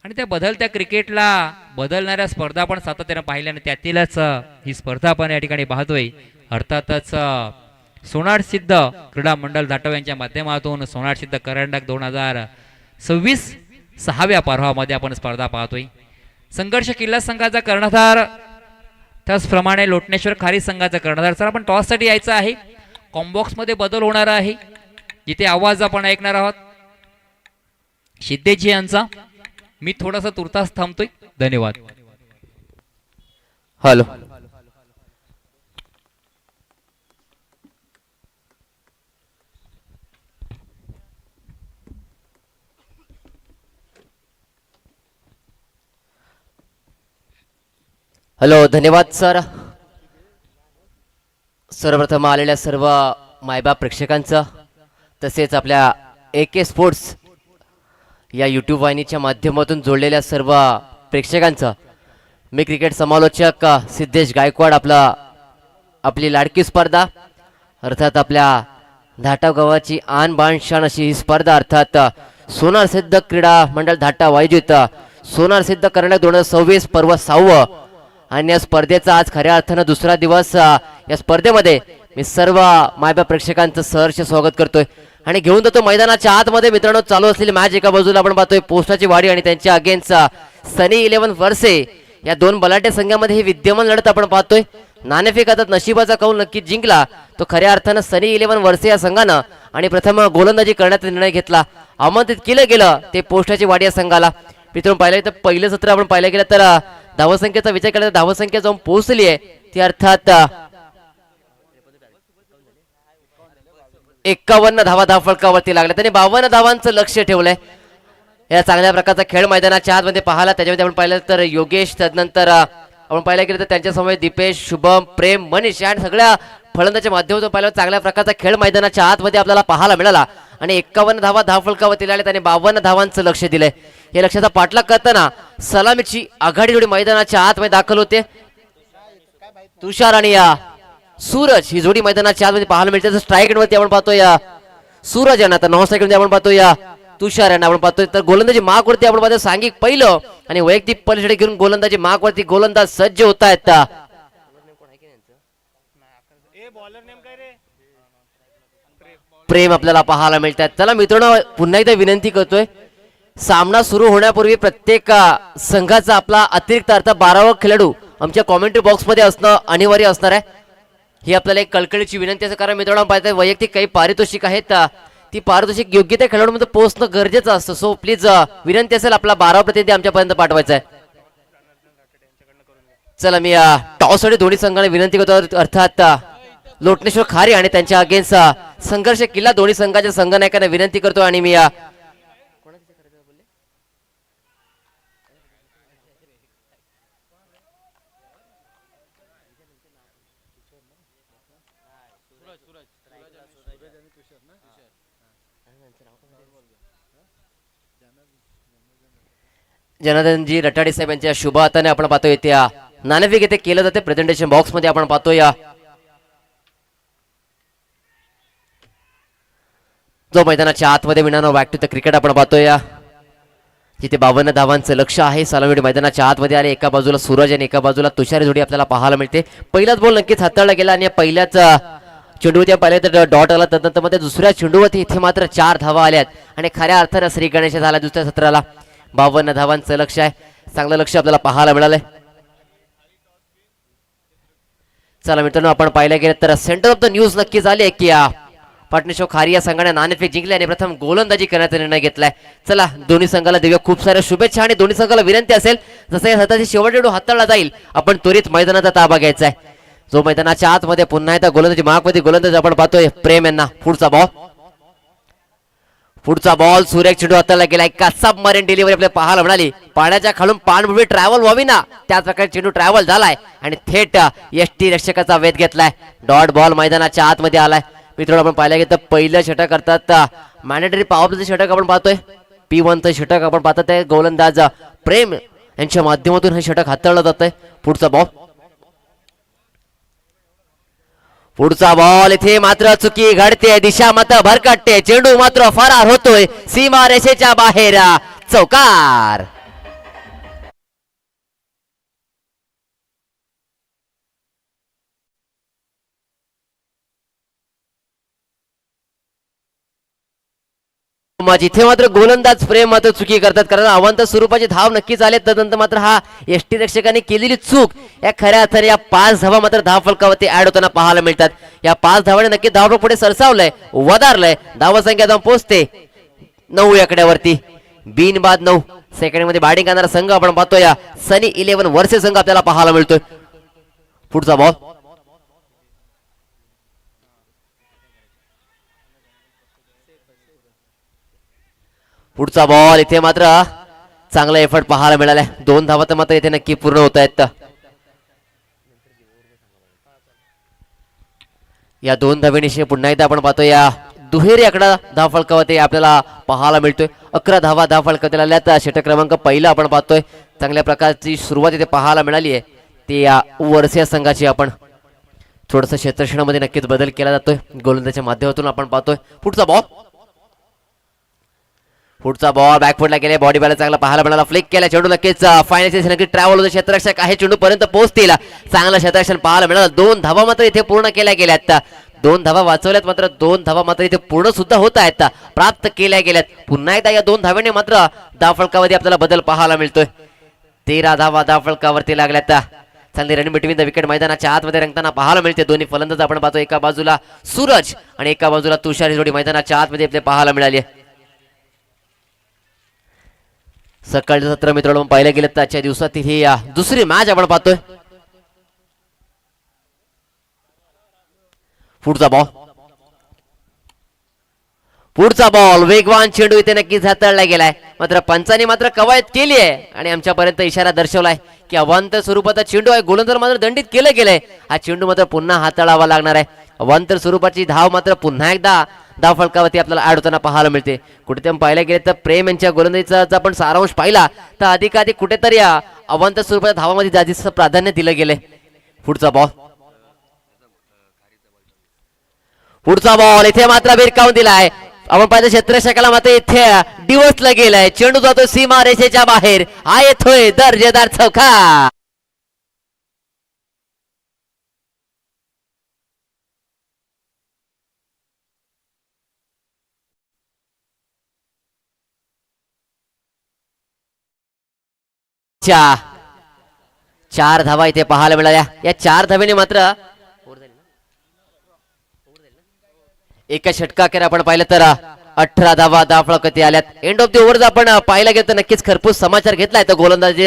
आणि त्या बदलत्या क्रिकेटला बदलणाऱ्या स्पर्धा आपण सातत्याने पाहिल्याने त्यातीलच ही स्पर्धा आपण या ठिकाणी पाहतोय. अर्थातच सोनार सिद्ध क्रीडा मंडळ धाटव यांच्या माध्यमातून सोनार सिद्ध करंडक 2026 6व्या पर्वामध्ये आपण स्पर्धा पाहतोय. संघर्ष किल्ला संघाचा कर्णधार, त्याचप्रमाणे लोटनेश्वर खारी संघाचा कर्णधार. सर आपण टॉस साठी यायचं आहे. कॉम्बॉक्स मध्ये बदल होणार आहे, जिथे आवाज आपण ऐकणार आहोत सिद्धेजी यांचा. मी थोडासा तुर्तास थांबतोय. धन्यवाद. हॅलो हॅलो, धन्यवाद सर. सर्वप्रथम आलेल्या सर्व मायबाप प्रेक्षकांचं तसेच आपल्या AK स्पोर्ट्स या यूट्यूब वाहिनीच्या माध्यमातून जोडलेल्या सर्व प्रेक्षकांचं मी क्रिकेट समालोचक सिद्धेश गायकवाड आपली लाडकी स्पर्धा अर्थात आपल्या धाटाव गावाची आन बाण शान अशी ही स्पर्धा अर्थात सोनार सिद्ध क्रीडा मंडळ धाटा आयोजित सोनार सिद्ध करण्यात 2026 पर्व 6 आणि या स्पर्धेचा आज खऱ्या अर्थानं दुसरा दिवस. या स्पर्धेमध्ये मी सर्व मायबाप प्रेक्षकांचं सहर्ष स्वागत करतोय आणि घेऊन जातो मैदानाच्या आतमध्ये. मित्रांनो, चालू असलेली मॅच एका बाजूला आपण पाहतोय पोस्टाची वाडी आणि त्यांच्या अगेन्स्ट सनी 11 वर्से या दोन बलाढ्य संघामध्ये ही विद्यमान लढत आपण पाहतोय. नाणेफेक आता नशिबाचा कौल नक्की जिंकला तो खऱ्या अर्थानं सनी 11 वर्से या संघानं आणि प्रथम गोलंदाजी करण्याचा निर्णय घेतला. आमंत्रित केलं गेलं ते पोस्टाची वाडी या संघाला. मित्रांनो, पाहिलं तर पहिलं सत्र आपण पाहिलं गेलं तर धावसंख्येचा विचार केला तर धावसंख्या जाऊन पोहोचली आहे ती अर्थात 51 धावा फलकावरती लागल्या. त्यांनी 52 धावांचं लक्ष ठेवलंय. या चांगल्या प्रकारचा खेळ मैदानाच्या आतमध्ये पाहायला त्याच्यामध्ये आपण पाहिलं तर योगेश, त्यानंतर आपण पाहिलं गेलं तर त्यांच्या समोर दीपेश, शुभम, प्रेम, मनीष आणि सगळ्या फलंदाच्या माध्यमातून पाहिलं चांगल्या प्रकारचा खेळ मैदानाच्या आतमध्ये आपल्याला पाहायला मिळाला आणि 51 धावा फलकावरती लागल्या. त्याने 52 धावांचं लक्ष दिलंय. या लक्ष्याचा पाठलाग करताना सलामीची आघाडी जोडी मैदानाच्या आतमध्ये दाखल होते. तुषार आणि सूरज ही जोडी मैदानाच्या आतमध्ये पाहायला मिळते. स्ट्राईक वरती आपण पाहतोय सूरज यांना, तर नॉन स्ट्राईक मध्ये आपण पाहतोय तुषार यांना आपण पाहतोय. तर गोलंदाजी मार्क वरती आपण पाहतोय सांघिक पहिलं आणि वैयक्तिक पलीकडे घेऊन गोलंदाजी मार्क वरती गोलंदाज सज्ज होत आहेत. प्रेम आपल्याला पाहायला मिळतात. चला मित्रांनो, पुन्हा एकदा विनंती करतोय, सामना सुरू होण्यापूर्वी प्रत्येक संघाचा आपला अतिरिक्त अर्थ 12वा खेळाडू आमच्या कॉमेंट्री बॉक्स मध्ये असणं अनिवार्य असणार आहे. ही आपल्याला एक कळकळीची विनंती असं. कारण मित्रांनो, पाहताय वैयक्तिक काही पारितोषिक आहेत, ती पारितोषिक योग्य त्या खेळाडूमध्ये पोहोचणं गरजेचं असतं. सो प्लीज विनंती असेल आपला 12वा प्रतिनिधी आमच्यापर्यंत पाठवायचा आहे. चला, मी टॉस साठी दोन्ही संघाने विनंती करतो. अर्थात लोटनेश्वर खारे आणि त्यांच्या अगेन्स्ट संघर्ष किल्ला दोन्ही संघाच्या संघनायकांना विनंती करतो आणि मी जनार्दनजी रटाडे साहेब यांच्या शुभ हाताने आपण पाहतोय त्या नाणेफेक येथे केलं जाते. प्रेझेंटेशन बॉक्स मध्ये आपण पाहतोय जो मैदानाच्या आतमध्ये मिळणार बॅक टू द क्रिकेट आपण पाहतोय जिथे 52 धावांचं लक्ष आहे. सलामी मैदानाच्या आतमध्ये आले. एका बाजूला सूरज आणि एका बाजूला तुषार जोडी आपल्याला पाहायला मिळते. पहिलाच बॉल नक्कीच हाताळला गेला आणि पहिल्याच चेंडूवरती पाहिले तर डॉट आला. त्यानंतर मध्ये दुसऱ्या चेंडूवरती इथे मात्र 4 धावा आल्यात आणि खऱ्या अर्थानं श्री गणेश झाला दुसऱ्या सत्राला. 52 धावांचं लक्ष आहे. चांगलं लक्ष आपल्याला पाहायला मिळालंय. चला मित्रांनो, आपण पाहिलं गेलं तर सेंटर ऑफ द न्यूज नक्कीच आले की पाटणेश्वर खारी या संघाने नाणेफेक जिंकली आणि प्रथम गोलंदाजी करण्याचा निर्णय घेतलाय. चला, दोन्ही संघाला देऊया खूप साऱ्या शुभेच्छा आणि दोन्ही संघाला विनंती असेल जसं या सत्राची शेवटचे चेंडू हाताळला जाईल आपण त्वरित मैदानाचा ताबा घ्यायचा आहे. जो मैदानाच्या आतमध्ये पुन्हा एकदा गोलंदाजी मार्कमध्ये गोलंदाज आपण पाहतोय प्रेम यांना. पुढचा बॉल सुरेख चेंडू हाताळला गेला. एका सबमरीन डिलिव्हरी आपल्याला पाहायला मिळाली. पाण्याच्या खालून पाणबुडी ट्रॅव्हल व्हावी ना, त्याच प्रकारे चेंडू ट्रॅव्हल झालाय आणि थेट एसटी रक्षकाचा वेध घेतलाय. डॉट बॉल मैदानाच्या आतमध्ये आलाय. मित्रांनो, आपण पाहिलं गेलं तर पहिलं षटक करतात मॅन्डेटरी पॉवर प्लेचं षटक आपण पाहतोय. P1चं षटक आपण पाहतात आहे. गोलंदाज प्रेम यांच्या माध्यमातून हे षटक हाताळलं जात आहे. पुढचा बॉल इथे मात्र चुकी घडते. दिशा मात्र भरकटते. चेंडू मात्र फरार होतोय सीमा रेषेच्या बाहेर. चौकार. जिथे मात्र गोलंदाज प्रेम मात्र चुकी करतात. कारण अवांतर स्वरूपाचे धाव नक्कीच आले. त्यानंतर मात्र हा एसटी रक्षकाने केलेली चूक या खऱ्या अर्थाने या 5 धावा मात्र धाव फलकावरती ऍड होताना पाहायला मिळतात. या 5 धावाने नक्की धाव पुढे सरसावलंय, वधारलंय. धावा संख्या जाऊन पोहोचते 9 आकड्यावरती. बिन बाद 9 सेकंड मध्ये बॅटिंग करणारा संघ आपण पाहतोय सनी 11 वर्से संघ आपल्याला पाहायला मिळतोय. पुढचा बॉल इथे मात्र चांगला एफर्ट पाहायला मिळालाय. 2 धावा तर मात्र इथे नक्की पूर्ण होत आहेत. या 2 धावेनिशी पुन्हा एकदा आपण पाहतोय या दुहेरी आकडा धाव फलकावरती आपल्याला पाहायला मिळतोय. 11 धावा धाव फलकावरती आल्यात. षटक क्रमांक पहिला आपण पाहतोय. चांगल्या प्रकारची सुरुवात इथे पाहायला मिळाली आहे. ते या वर्षीय संघाची आपण थोडंसं क्षेत्ररक्षणामध्ये नक्कीच बदल केला जातोय गोलंदाजाच्या माध्यमातून आपण पाहतोय. पुढचा बॉल बॅकफुटला गेले. बॉडी बॅलन्स चांगला पाहायला मिळाला. फ्लिक केला चेंडू नक्कीच फायनल नक्की ट्रॅव्हल होतं. क्षेत्ररक्षक आहे चेंडू पर्यंत पोहोचतील. चांगलं क्षेत्ररक्षण पाहायला मिळालं. 2 धावा मात्र इथे पूर्ण केल्या गेल्यात. 2 धावा वाचवल्यात मात्र 2 धावा मात्र इथे पूर्ण सुद्धा होत आहेत प्राप्त केल्या गेल्यात. पुन्हा एकदा या 2 धाव्याने मात्र धावफलकावरती आपल्याला बदल पाहायला मिळतोय. 13 धावा धावफलकावरती लागल्यात. चांगली रन बिटवीन द विकेट मैदानाच्या आतमध्ये रंगताना पाहायला मिळते. दोन्ही फलंदाज आपण पाहतो. एका बाजूला सूरज आणि एका बाजूला तुषार ही जोडी मैदानाच्या आतमध्ये आपल्याला पाहायला मिळाली. सकाळचं सत्र मित्रांनो पाहिलं गेलं तर आजच्या दिवसातील ही दुसरी मॅच आपण पाहतोय. पुढचा बॉल वेगवान चेंडू इथे नक्कीच हाताळला गेलाय. मात्र पंचाने मात्र कवायत केली आहे आणि आमच्यापर्यंत इशारा दर्शवलाय की अवांतर स्वरूपाचा चेंडू आहे. गोलंदाज मात्र दंडित केलं गेलंय. हा चेंडू मात्र पुन्हा हाताळावा लागणार आहे. अवांतर स्वरूपाची धाव मात्र पुन्हा एकदा धाव फलकावरती आपल्याला ऍड होताना पाहायला मिळते. कुठेतरी पाहायला गेले तर प्रेम यांच्या गोलंदाजीचा जर आपण सारांश पाहिला तर अधिकाधिक कुठेतरी अवांतर स्वरूपाच्या धावामध्ये जास्त प्राधान्य दिलं गेलंय. पुढचा बॉल इथे मात्र भिरकावून दिलाय. आपण पाहिजे क्षेत्ररक्षकाला मात्र इथे डिवसला गेलाय. चेंडू जातो सीमा रेषेच्या बाहेर. हा येतोय दर्जेदार चौका. चार धावा इथे पाहायला मिळाल्या. या 4 धावेने मात्र एका षटकाखेर आपण पाहिलं तर 18 धावा धावफलकावरती आल्यात. एंड ऑफ द ओव्हर आपण पाहायला गेलं तर नक्कीच खरपूस समाचार घेतलाय तो गोलंदाजी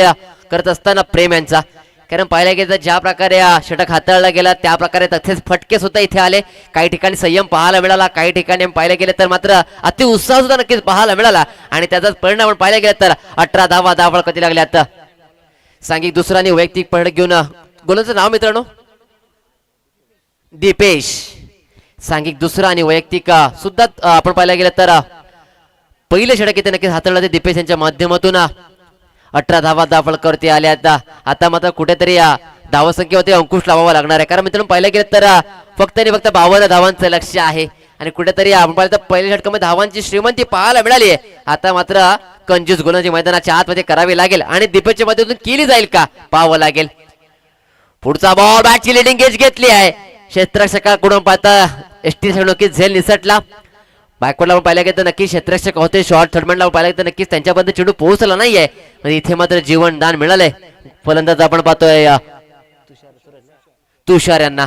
करत असताना प्रेम यांचा. कारण पाहायला गेलं तर ज्या प्रकारे षटक हाताळला गेला त्या प्रकारे तसेच फटके सुद्धा इथे आले. काही ठिकाणी संयम पाहायला मिळाला. काही ठिकाणी पाहायला गेले तर मात्र अति उत्साह सुद्धा नक्कीच पाहायला मिळाला आणि त्याचाच परिणाम आपण पाहायला गेला तर 18 धावा धावफलकावरती लागल्यात. सांघिक दुसरा आणि वैयक्तिक फलक घेऊन गोलंदाजाचं नाव मित्रांनो दीपेश. सांघिक दुसरा आणि वैयक्तिक सुद्धा आपण पाहायला गेलं तर पहिले षटक इथे नक्कीच हाताळलं ते दीपेश यांच्या माध्यमातून 18 धावा धावफलकावरती आल्यात. आता मात्र कुठेतरी धावसंख्येवरती अंकुश लावावा लागणार आहे. कारण मित्रांनो पाहिलं गेलं तर फक्त आणि फक्त 52 धावांचं लक्ष आहे आणि कुठेतरी आपण पाहिलं तर पहिल्या षटकामध्ये धावांची श्रीमंती पाहायला मिळाली आहे. आता मात्र कंजूस गोलंदाजी मैदानाच्या आतमध्ये करावी लागेल आणि दीपेशच्या माध्यमातून केली जाईल का पाहावं लागेल. पुढचा बॉल बॅटची लिडिंग एज घेतली आहे. क्षेत्ररक्षकाकडून पाहता एसटी नक्कीच झेल निसटला. बॅकवर्डला पाहिलं गेलं तर नक्कीच क्षेत्ररक्षक होते. शॉर्ट थर्डमॅनला पाहिलं गेलं तर नक्कीच त्यांच्यापर्यंत चेंडू पोहोचला नाहीये. म्हणजे इथे मात्र जीवनदान मिळालंय. फलंदाज आपण पाहतोय तुषार यांना.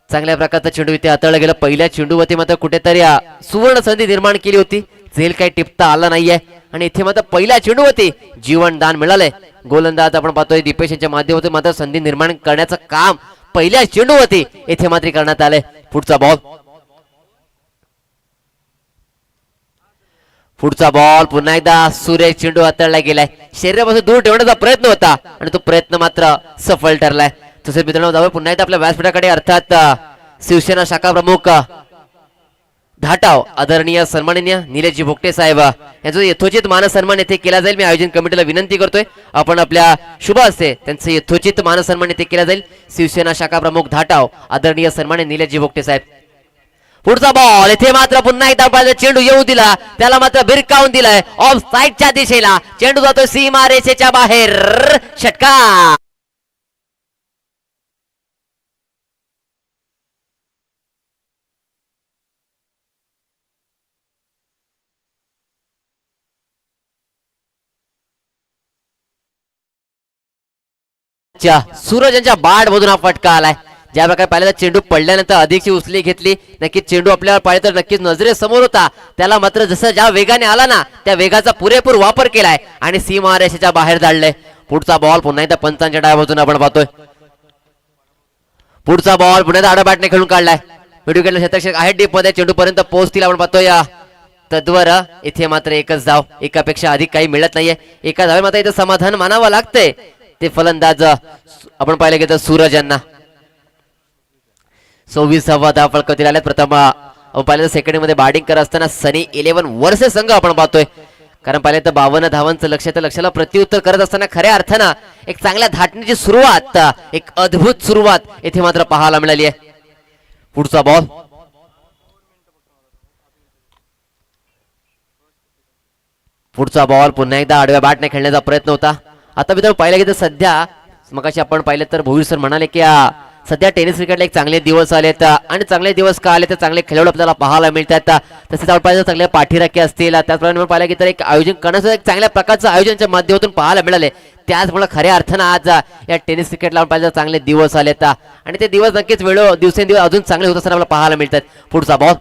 चांगल्या प्रकारचा चेंडू इथे हाताळला गेला. पहिल्या चेंडूवरती मात्र कुठेतरी सुवर्ण संधी निर्माण केली होती. झेल काही टिपता आला नाहीये आणि इथे मात्र पहिल्या चेंडूवरती जीवनदान मिळालंय. गोलंदाज आपण पाहतोय दीपेश यांच्या माध्यमातून मात्र संधी निर्माण करण्याचं काम पहिल्या चेंडूवरती येथे मात्र करण्यात आलंय. पुढचा बॉल पुन्हा एकदा सुरेख चेंडू हाताळला गेलाय. शरीरापासून दूर ठेवण्याचा प्रयत्न होता आणि तो प्रयत्न मात्र सफल ठरलाय. तसेच मित्रांनो जाऊया पुन्हा एकदा आपल्या व्यासपीठाकडे अर्थात शिवसेना शाखा प्रमुख धाटाव आदरणीय सन्माननीय निलेशजी भोगटे साहेब यांचा यथोचित मानसन्मान येथे केला जाईल. मी आयोजन कमिटीला विनंती करतोय आपण आपल्या शुभ हस्ते त्यांचे यथोचित मानसन्मान येथे केला जाईल. शिवसेना शाखा प्रमुख धाटाव आदरणीय सन्माननीय निलेशजी भोगटे साहेब. पुढचा बॉल इथे मात्र पुन्हा एकदा चेंडू येऊ दिला. त्याला मात्र भिरकावून दिलाय ऑफ साईडच्या दिशेला. चेंडू जातो सीमा रेषेच्या बाहेर. षटकार. सूरज यांच्या बॅट मधून हा फटका आलाय. ज्या प्रकारे पाहिलं चेंडू पडल्यानंतर अधिकची उचली घेतली. नक्कीच चेंडू आपल्याला पाहिलं तर नक्कीच नजरेसमोर होता. त्याला मात्र जसं ज्या वेगाने आला ना त्या वेगाचा पुरेपूर वापर केलाय आणि सीमा रेषेच्या बाहेर धाडलंय. पुढचा बॉल पुन्हा एकदा पंचांच्या डाव्यातून आपण पाहतोय. पुढचा बॉल पुन्हा एकदा आडा बॅटने खेळून काढलाय. विकेटला क्षेत्ररक्षक आहे डीप मध्ये. चेंडू पर्यंत पोहोचतील आपण पाहतोय. तद्वर इथे मात्र एकच धाव. एकापेक्षा अधिक काही मिळत नाहीये. एका धावे मात्र इथं समाधान मानावं लागतंय. ते फलंदाज आपण पाहिलं गेलं सूरज यांना. 26वा धाव फलकावतील आल्यात. प्रथम पहिल्या सेकंड मध्ये बॅटिंग करत असताना सनी 11 वर्सेस संघ आपण पाहतोय. कारण पहिले तर 52 धावांचं लक्ष, त्या लक्षाला प्रत्युत्तर करत असताना खऱ्या अर्थानं एक चांगल्या धाटणीची सुरुवात, एक अद्भुत सुरुवात येथे मात्र पाहायला मिळाली आहे. पुढचा बॉल, पुढचा बॉल पुन्हा एकदा आडव्या बॅटने खेळण्याचा प्रयत्न होता. आता मित्रांनो पाहिलं की सध्या मगाशी आपण पाहिलं तर भोईर सर म्हणाले की सध्या टेनिस क्रिकेटला एक चांगले दिवस आलेत आणि चांगले दिवस का आले तर चांगले खेळाडू आपल्याला पाहायला मिळतात. तसेच आपण पाहिलं चांगले पाठीराखे असतील, त्याचप्रमाणे पाहिलं की तर एक आयोजन करण्याचं एक चांगल्या प्रकारचं आयोजनाच्या माध्यमातून पाहायला मिळाले. त्याचमुळे खऱ्या अर्थानं आज या टेनिस क्रिकेटला आपण पाहिलं चांगले दिवस आलेत आणि ते दिवस नक्कीच दिवसेंदिवस अजून चांगले होत असताना आपल्याला पाहायला मिळतात. पुढचा बॉल,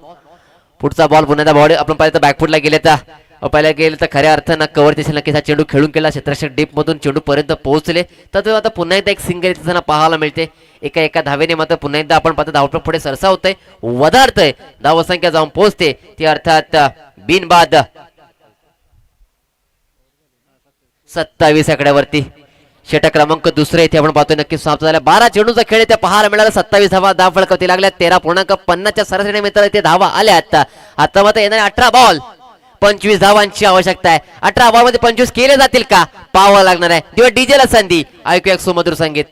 पुढचा बॉल पुन्हा बॉडी आपण पाहिलं तर बॅकफुटला गेले तर पहिल्या गेले तर खऱ्या अर्थानं कव्हर दिसेल नक्कीच हा चेंडू खेळून केला. क्षेत्ररक्षक डीप मधून चेंडू पर्यंत पोहोचले तर आता पुन्हा एकदा एक सिंगल येताना पाहायला मिळते. एका धावेने मात्र पुन्हा एकदा आपण पाहतो धावपळ पुढे सरसावतंय, वधारतंय, धावसंख्या जाऊन पोहोचते ती अर्थात बिनबाद 27 आकड्यावरती. षटक क्रमांक दुसरे इथे आपण पाहतोय नक्कीच समाप्त झाला. 12 चेंडूचा खेळ इथे पाहायला मिळाला. 27 धावा धाव फलकावती लागल्या. 13.50च्या सरासरीने मित्र इथे धावा आल्या. आता मात्र येणारे 18 बॉल 25 धावांची आवश्यकता आहे. 18 बॉल मध्ये 25 केले जातील का पाहावं लागणार आहे. तेव्हा डीजे ला संधी, ऐकूया सुमधुर संगीत.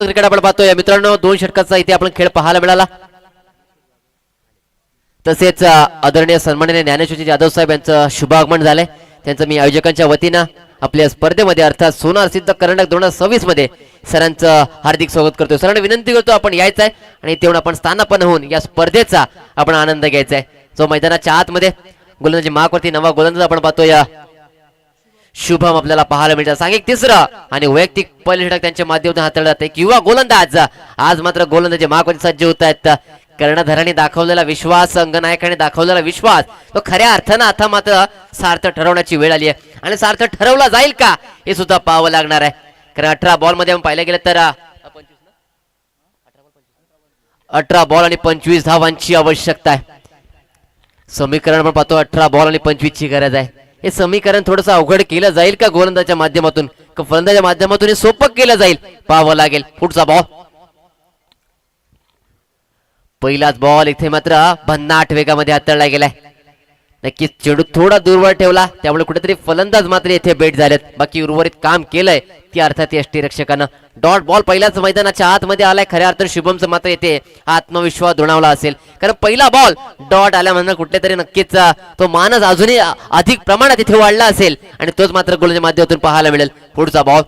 क्रिकेट आपण पाहतोय मित्रांनो, 2 षटकाचा इथे आपण खेळ पाहायला मिळाला. तसेच आदरणीय सन्माननीय ज्ञानेश्वरजी जाधव साहेब यांचं शुभ आगमन झालंय. त्यांचं मी आयोजकांच्या वतीनं आपल्या स्पर्धेमध्ये अर्थात सोनार सिद्ध कर्नाटक 2026 मध्ये सरांचं हार्दिक स्वागत करतो. सरांना विनंती करतो आपण यायचं आहे आणि तेवढं आपण स्थानापन्न होऊन या स्पर्धेचा आपण आनंद घ्यायचा आहे. जो मैदानाच्या आतमध्ये गोलंदाजी मार्कवरती नवा गोलंदाज आपण पाहतोय शुभम आपल्याला पाहायला मिळतात. सांघिक तिसरं आणि वैयक्तिक पहिले षटक त्यांच्या माध्यमातून हाताळले जाते. किंवा गोलंदाज आज मात्र गोलंदाजी मार्कवरती सज्ज होत आहेत. कर्णधारांनी दाखवलेला विश्वास, अंगनायकाने दाखवलेला विश्वास तो खऱ्या अर्थानं आता मात्र सार्थ ठरवण्याची वेळ आली आहे आणि सार्थ ठरवला जाईल का हे सुद्धा पाहावं लागणार आहे. कारण 18 बॉल मध्ये आपण पाहिलं गेलं तर 18 बॉल आणि 25 धावांची आवश्यकता आहे. समीकरण आपण पाहतो 18 बॉल आणि 25 ची गरज आहे. हे समीकरण थोडस अवघड केलं जाईल का गोलंदाजाच्या माध्यमातून, का फलंदाजाच्या माध्यमातून हे सोपं केलं जाईल पाहावं लागेल. पुढचा बॉल, पहिलाच बॉल इथे मात्र भन्नाट वेगामध्ये हाताळला गेलाय. नक्कीच चेंडू थोडा दूरवर ठेवला त्यामुळे कुठेतरी फलंदाज मात्र येथे बेट झालेत. बाकी उर्वरित काम केलंय ती अर्थात यष्टीरक्षकानं. डॉट बॉल पहिल्याच मैदानाच्या आतमध्ये आलाय. खऱ्या अर्थानं शुभमचं मात्र येथे आत्मविश्वास दुणावला असेल, कारण पहिला बॉल डॉट आल्यानंतर कुठेतरी नक्कीच तो मानस अजूनही अधिक प्रमाणात इथे वाढला असेल आणि तोच मात्र गोलच्या माध्यमातून पाहायला मिळेल. पुढचा बॉल,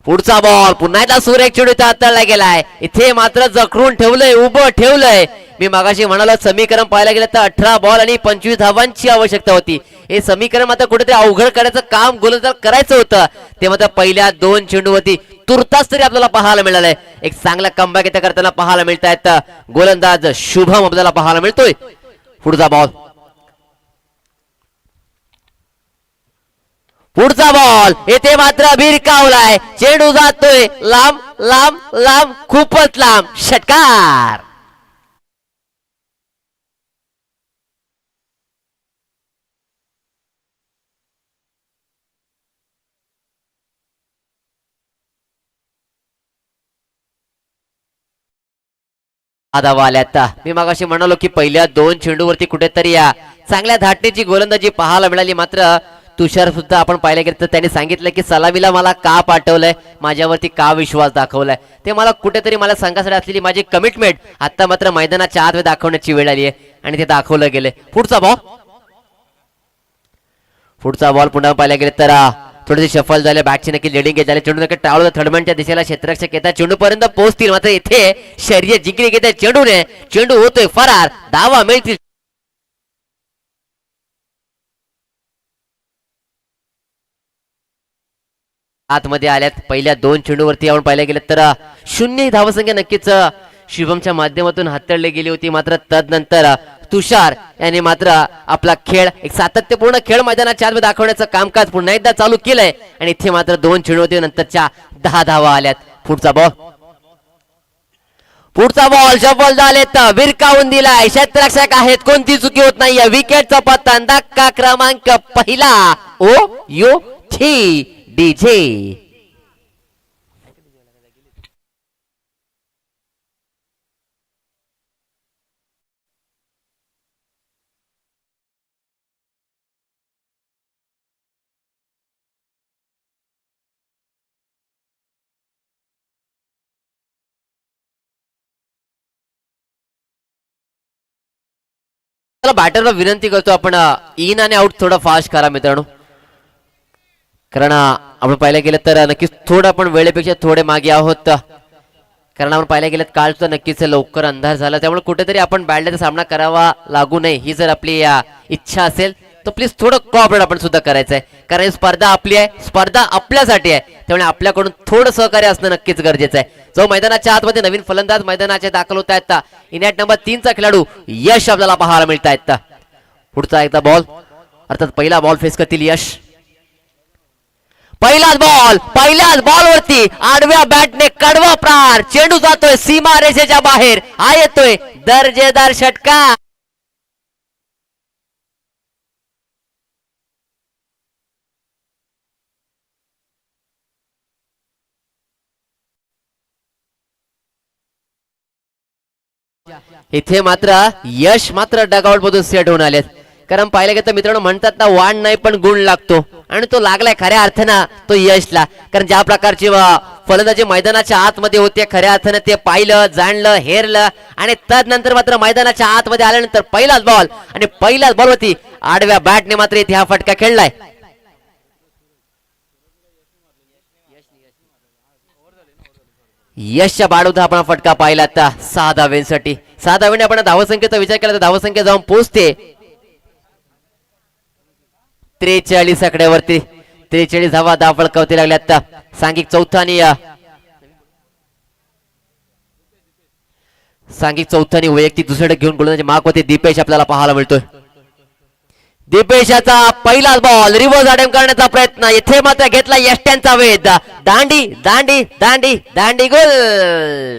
पुढचा बॉल पुन्हा एकदा सुरेख चेंडू इथे हाताळला गेलाय. इथे मात्र जखडून ठेवलंय, उभं ठेवलंय. मी मागाशी म्हणालो समीकरण पाहायला गेलं तर 18 बॉल आणि 25 धावांची आवश्यकता होती. हे समीकरण मात्र कुठेतरी अवघड करायचं काम गोलंदाज करायचं होतं. ते मात्र पहिल्या 2 चेंडूवरती तुर्तास तरी आपल्याला पाहायला मिळालंय. एक चांगला कमबॅक इथे करताना पाहायला मिळत आहेत. गोलंदाज शुभम आपल्याला पाहायला मिळतोय. पुढचा बॉल, पुढचा बॉल येथे मात्र भिरकावलाय. चेंडू जातोय लांब लांब लांब, खूपच लांब. षटकार. धावा आल्यात. मी मागाशी म्हणालो की पहिल्या 2 चेंडूवरती कुठेतरी या चांगल्या धाटणीची गोलंदाजी पाहायला मिळाली. मात्र तुषार सुद्धा आपण पाहिलं गेलं तर त्यांनी सांगितलं की सलामीला मला का पाठवलंय, माझ्यावरती का विश्वास दाखवलाय, ते मला कुठेतरी मला संघासाठी असलेली माझी कमिटमेंट आता मात्र मैदानाच्या आत दाखवण्याची वेळ आली आहे आणि ते दाखवलं गेले. पुढचा बॉल, पुढचा बॉल पुन्हा पाहिला गेलं तर थोडेसे शफल झाले. बॅटची नक्की लिडिंग घेत झाले. चेंडू नक्की टाळलं थर्डमॅनच्या दिशेला. क्षेत्ररक्षक येतात, चेंडू पर्यंत पोहोचतील. मात्र इथे शर्यत जिंकली घेते चेंडूने. चेंडू होतोय फरार, धावा मिळतील. आतमध्ये आल्यात. पहिल्या 2 चेंडूवरती आपण पाहिलं गेलं तर 0 धावसंख्या नक्कीच शुभमच्या माध्यमातून हाताळली गेली होती, मात्र तदनंतर तुषार यांनी मात्र आपला खेळ एक सातत्यपूर्ण खेळ मैदानाच्या आत दाखवण्याचं कामकाज पुन्हा एकदा चालू केलंय आणि इथे मात्र 2 चेंडू होते, नंतरच्या 10 धावा आल्यात. पुढचा बॉल जबल झालेत, विरकावून दिलाय, क्षेत्ररक्षक आहेत, कोणती चुकी होत नाहीये. विकेटचा पत्ता धक्का क्रमांक पहिला. ओ यू टी डीजे. बॅटरला विनंती करतो आपण इन आणि आउट थोडं फास्ट करा मित्रांनो, कारण आपण पाहायला गेलं तर नक्कीच थोडं आपण वेळेपेक्षा थोडे मागे आहोत. कारण आपण पाहायला गेलं काल सुद्धा नक्कीच लवकर अंधार झाला, त्यामुळे कुठेतरी आपण बॅटचा सामना करावा लागू नये ही जर आपली इच्छा असेल तर प्लीज थोडं कॉपरेट आपण सुद्धा करायचं आहे. कारण ही स्पर्धा आपली आहे, स्पर्धा आपल्यासाठी आहे, त्यामुळे आपल्याकडून थोडं सहकार्य असणं नक्कीच गरजेचं आहे. जो मैदानाच्या आतमध्ये नवीन फलंदाज मैदानाचे दाखल होत आहेत, इनॅट नंबर 3 चा खेळाडू यश आपल्याला पाहायला मिळत आहेत. पुढचा एकदा बॉल, अर्थात पहिला बॉल फेस करतील यश. पहिल्याच बॉलवरती आडव्या बॅटने कडवा प्रहार, चेंडू जातोय सीमा रेषेच्या बाहेर, हा येतोय दर्जेदार षटका. इथे मात्र यश मात्र डगआउट मधून सेट होऊन आलेत. कारण पाहिलं गेलं तर मित्रांनो म्हणतात ना, वाण नाही पण गुण लागतो, आणि तो लागलाय खऱ्या अर्थानं तो यशला. कारण ज्या प्रकारची फलंदाजी मैदानाच्या आतमध्ये होते, खऱ्या अर्थानं ते पाहिलं, जाणलं, हेरलं, आणि तदनंतर मात्र मैदानाच्या आतमध्ये आल्यानंतर पहिलाच बॉल आणि पहिल्याच बॉलवरती आडव्या बॅटने मात्र इथे हा फटका खेळलाय. यशच्या बाडूचा आपण फटका पाहिला आता 6 धाव्यांसाठी. 6 धाव्याने आपण धावसंख्येचा विचार केला तर धावसंख्या जाऊन पोहोचते 43 आकड्यावरती. 43 धावा फळकावती लागल्या आता. सांघिक चौथा आणि वैयक्तिक दुसरे घेऊन गोलंदाजी मार्क होते दीपेश आपल्याला पाहायला मिळतोय. दीपेशाचा पहिलाच बॉल रिव्हर्स अटेम्प्ट करण्याचा प्रयत्न, इथे मात्र घेतला यष्ट्यांचा वेध, दांडी दांडी दांडी दांडी गोल.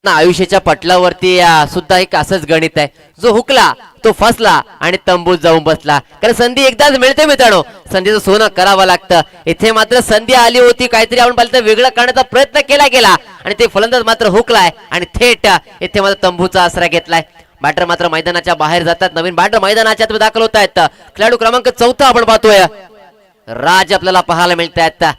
आयुष्याच्या पटलावरती सुद्धा एक असंच गणित आहे, जो हुकला तो फसला आणि तंबूत जाऊन बसला. कारण संधी एकदाच मिळते मित्रांनो, संधीचं सोनं करावं लागतं. इथे मात्र संधी आली होती, काहीतरी आपण पाहिलं तर वेगळं करण्याचा प्रयत्न केला गेला आणि ते फलंदाज मात्र हुकलाय आणि थेट इथे मात्र तंबूचा आसरा घेतलाय. बॅटर मात्र मैदानाच्या बाहेर जातात, नवीन बॅटर मैदानाच्या आत दाखल होत आहेत. खेळाडू क्रमांक 4 आपण पाहतोय राज आपल्याला पाहायला मिळत आहेत.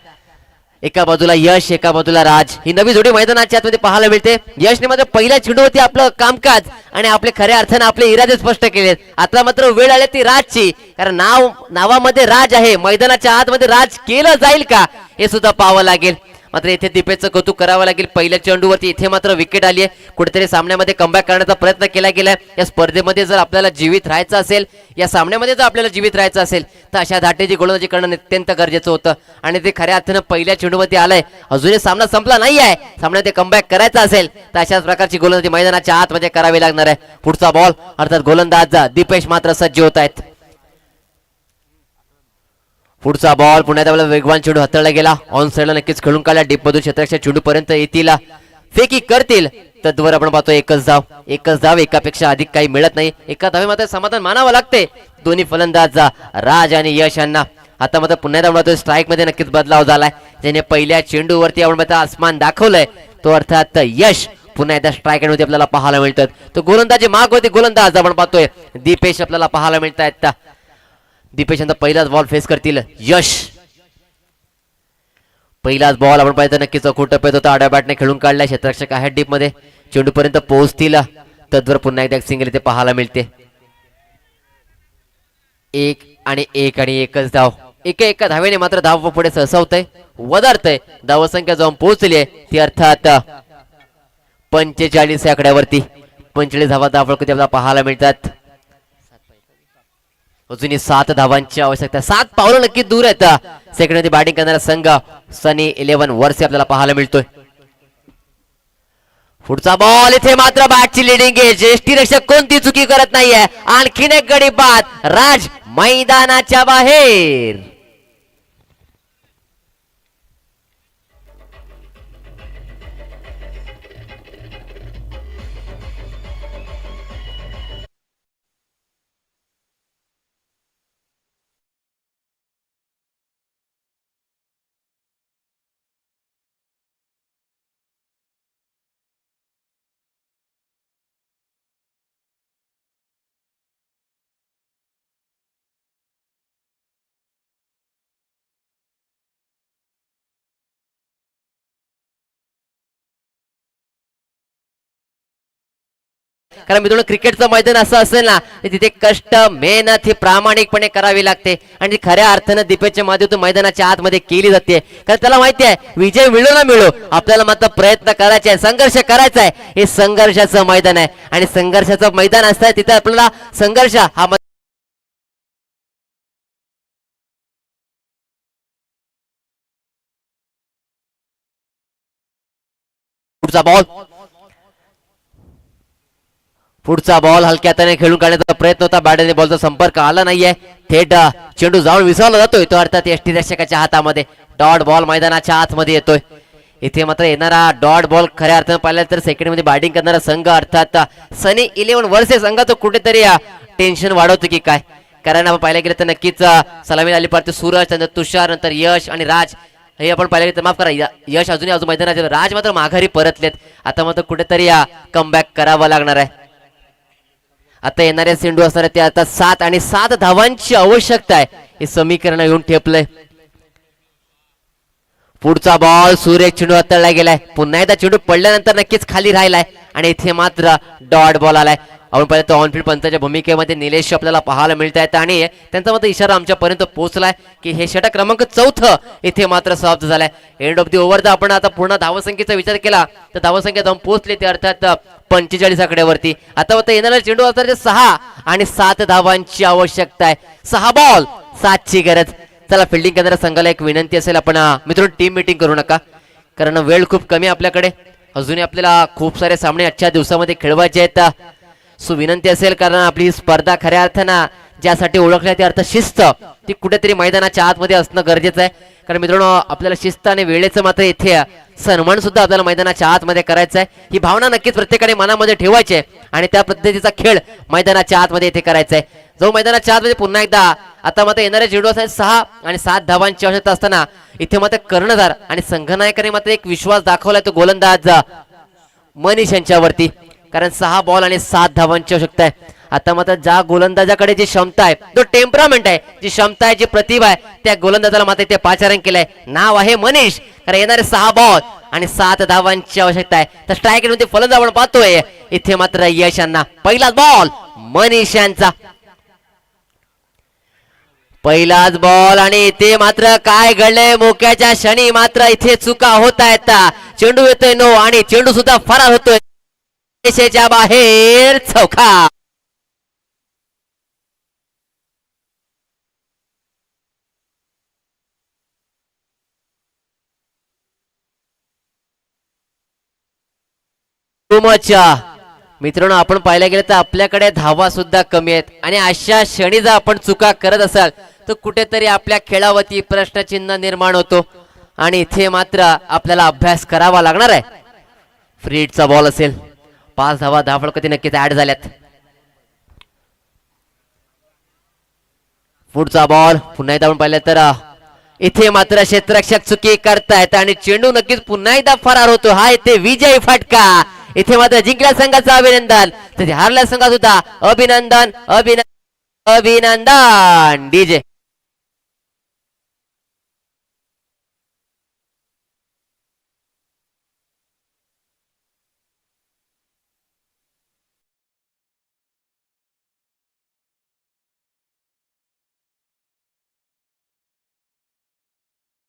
एका बाजूला यश, एका बाजूला राज, ही नवी जोडी मैदानाच्या आतमध्ये पाहायला मिळते. यशने मात्र पहिल्या चेंडूवरती आपलं कामकाज आणि आपले खऱ्या अर्थाने आपले इरादे स्पष्ट केलेत. आता मात्र वेळ आली ती राजची, कारण नावामध्ये राज आहे, मैदानाच्या आतमध्ये राज केलं जाईल का हे सुद्धा पाहावं लागेल. मात्र इथे दीपेशचं कौतुक करावं लागेल, पहिल्या चेंडूवरती इथे मात्र विकेट आली आहे. कुठेतरी सामन्यामध्ये कमबॅक करण्याचा प्रयत्न केला गेलाय. या स्पर्धेमध्ये जर आपल्याला जीवित राहायचं असेल, या सामन्यामध्ये जर आपल्याला जीवित राहायचं असेल तर अशा धाटेची गोलंदाजी करणं अत्यंत गरजेचं होतं आणि ते खऱ्या अर्थानं पहिल्या चेंडूवरती आलंय. अजूनही सामना संपला नाही आहे, सामन्यामध्ये कमबॅक करायचा असेल तर अशाच प्रकारची गोलंदाजी मैदानाच्या आतमध्ये करावी लागणार आहे. पुढचा बॉल, अर्थात गोलंदाज दीपेश मात्र सज्ज होत आहेत. पुढचा बॉल पुण्यात आपला वेगवान चेंडू हाताळला गेला, ऑन साइडला नक्कीच खेळून काढला, डीप मधून क्षेत्ररक्षक चेंडू पर्यंत येतील, फेकी करतील. तद्वर आपण पाहतो एकच धाव, एकापेक्षा अधिक काही मिळत नाही. एका धावे मात्र समाधान मानावं लागते दोन्ही फलंदाज राज आणि यश यांना. आता मात्र पुन्हा एकदा स्ट्राईक मध्ये नक्कीच बदलाव झालाय, ज्याने पहिल्या चेंडूवरती आपण मात्र आसमान दाखवलंय तो अर्थात यश पुन्हा एकदा स्ट्राईक मध्ये आपल्याला पाहायला मिळतात. तो गोलंदाजी माग होती, गोलंदाज आपण पाहतोय दीपेश आपल्याला पाहायला मिळत आहेत. दीपेश यांचा पहिलाच बॉल फेस करतील यश. पहिलाच बॉल आपण पाहिजे नक्कीच खोटं पेत होता, आड्या बॅटने खेळून काढलाय, क्षेत्ररक्षक आहेत डीप मध्ये, चेंडू पर्यंत पोहोचतील. तद्वर पुन्हा एकदा सिंगल इथे पाहायला मिळते. एकच धाव, एका धावेने मात्र धाव पुढे सरसावतंय, वधारतंय. धावसंख्या जाऊन पोहोचली आहे ती अर्थात 45 आकड्यावरती. 45 धावा आपल्याला पाहायला मिळतात. अजूनही 7 धावांची आवश्यकता, 7 पावलं नक्की दूर आहेत सेकंड मध्ये बॅटिंग करणारा संघ सनी 11 वर्षे आपल्याला पाहायला मिळतोय. पुढचा बॉल, इथे मात्र बॅटची लिडिंग एज, यष्टीरक्षक कोणती चुकी करत नाहीये. आणखीन एक गडी बाद, राज मैदानाच्या बाहेर. कारण मित्रांनो क्रिकेटचं मैदान असं असेल ना, तिथे कष्ट मेहनत ही प्रामाणिकपणे करावी लागते आणि ती खऱ्या अर्थानं दीपेच्या माध्यमातून मैदानाच्या आतमध्ये केली जाते. कारण त्याला माहिती आहे विजय मिळो ना मिळो, आपल्याला मात्र प्रयत्न करायचे आहे, संघर्ष करायचा आहे. हे संघर्षाचं मैदान आहे आणि संघर्षाचं मैदान असतं तिथे आपल्याला संघर्ष हा पुढचा बॉल हलक्या हाताने खेळून काढण्याचा प्रयत्न होता, बॅटने बॉलचा संपर्क आला नाहीये. थेट चेंडू जाऊन विसरला जातोय तो, अर्थात यष्टीरक्षकाच्या हातामध्ये. डॉट बॉल मैदानाच्या आतमध्ये येतोय. इथे मात्र येणारा डॉट बॉल खऱ्या अर्थानं पाहिलं तर सेकंड मध्ये बॅटिंग करणारा संघ अर्थात सनी 11 वर्षे संघाचं कुठेतरी टेन्शन वाढवतो की काय. कारण आपण पाहायला गेलं तर नक्कीच सलामी आली पाहिजे. सूरज, नंतर तुषार, नंतर यश आणि राज हे आपण पाहिलं गेलं तर, माफ करा, यश अजूनही अजून मैदानात, राज मात्र माघारी परतलेत. आता मात्र कुठेतरी कमबॅक करावा लागणार आहे. आता येणाऱ्या चेंडू असणार ते आता 7 आणि 7 धावांची आवश्यकता आहे. हे समीकरण येऊन ठेपलंय. पुढचा बॉल, सूर्य चेंडू हाताळला गेलाय. पुन्हा एकदा चेंडू पडल्यानंतर नक्कीच खाली राहिलाय आणि इथे मात्र डॉट बॉल आलाय. आपण पाहिलं तर ऑनफील्ड पंचाच्या भूमिकेमध्ये निलेश आपल्याला पाहायला मिळत आहेत आणि त्यांचा मात्र इशारा आमच्यापर्यंत पोहोचलाय की हे षटक क्रमांक 4 इथे मात्र समाप्त झालाय. एंड ऑफ दी ओव्हर आपण आता पूर्ण धावसंख्येचा विचार केला तर धावसंख्या जाऊन पोहोचले ते अर्थात 45 आकड्यावरती. आता मात्र येणारा चेंडू असणार 6 आणि 7 धावांची आवश्यकता आहे. 6 बॉल 7 ची गरज. चला फिल्डिंग करणाऱ्या संघाला एक विनंती असेल, आपण मित्रांनो टीम मीटिंग करू नका कारण वेळ खूप कमी आपल्याकडे. अजूनही आपल्याला खूप सारे सामने आजच्या दिवसामध्ये खेळवायचे आहेत. सो विनंती असेल, कारण आपली स्पर्धा खऱ्या अर्थानं ज्यासाठी ओळखल्या ते अर्थ शिस्त ती कुठेतरी मैदानाच्या आतमध्ये असणं गरजेचं आहे. कारण मित्रांनो आपल्याला शिस्त आणि वेळेचं मात्र इथे सन्मान सुद्धा आपल्याला मैदानाच्या आतमध्ये करायचा आहे. ही भावना नक्कीच प्रत्येकाने मनामध्ये ठेवायची आहे आणि त्या पद्धतीचा खेळ मैदानाच्या आतमध्ये इथे करायचा आहे. जो मैदानाच्या आतमध्ये पुन्हा एकदा आता मात्र येणारे चेंडू असतात 6 आणि 7 धावांची आवश्यकता असताना इथे मात्र कर्णधार आणि संघनायकाने मात्र एक विश्वास दाखवलाय तो गोलंदाज मनीष यांच्यावरती. कारण 6 बॉल आणि 7 धावांची आवश्यकता आहे. आता मात्र ज्या गोलंदाजाकडे जी क्षमता आहे, जो टेम्परामेंट आहे, जी क्षमता आहे, जी प्रतिभा आहे, त्या गोलंदाजाला मात्र इथे पाचारण केलंय. नाव आहे मनीष. कारण येणारे 6 बॉल आणि 7 धावांची आवश्यकता आहे. तर स्ट्राईक मध्ये फलंदाज आपण पाहतोय इथे मात्र यश यांना. पहिलाच बॉल मनीष यांचा, पहिलाच बॉल आणि इथे मात्र काय घडलंय, मोक्याच्या क्षणी मात्र इथे चुका होत आहेत. चेंडू येतोय नो आणि चेंडू सुद्धा फरार होतोय रेषेच्या बाहेर. चौका. मित्रांनो आपण पाहायला गेलं तर आपल्याकडे धावा सुद्धा कमी आहेत आणि अशा क्षणी जर आपण चुका करत असाल तर कुठेतरी आपल्या खेळावरती प्रश्नचिन्ह निर्माण होतो आणि इथे मात्र आपल्याला अभ्यास करावा लागणार आहे. फ्रीडचा बॉल असेल, 5 धावा धावफलकात नक्कीच ऍड झाल्यात. पुढचा बॉल पुन्हा एकदा आपण पाहिलं तर इथे मात्र क्षेत्ररक्षक चुकी करतायत आणि चेंडू नक्कीच पुन्हा एकदा फरार होतो. हा इथे विजयी फटका. इथे मात्र जिंकल्या संघाचं अभिनंदन, तर हारल्या संघात सुद्धा अभिनंदन अभिनंदन अभिनंदन. डीजे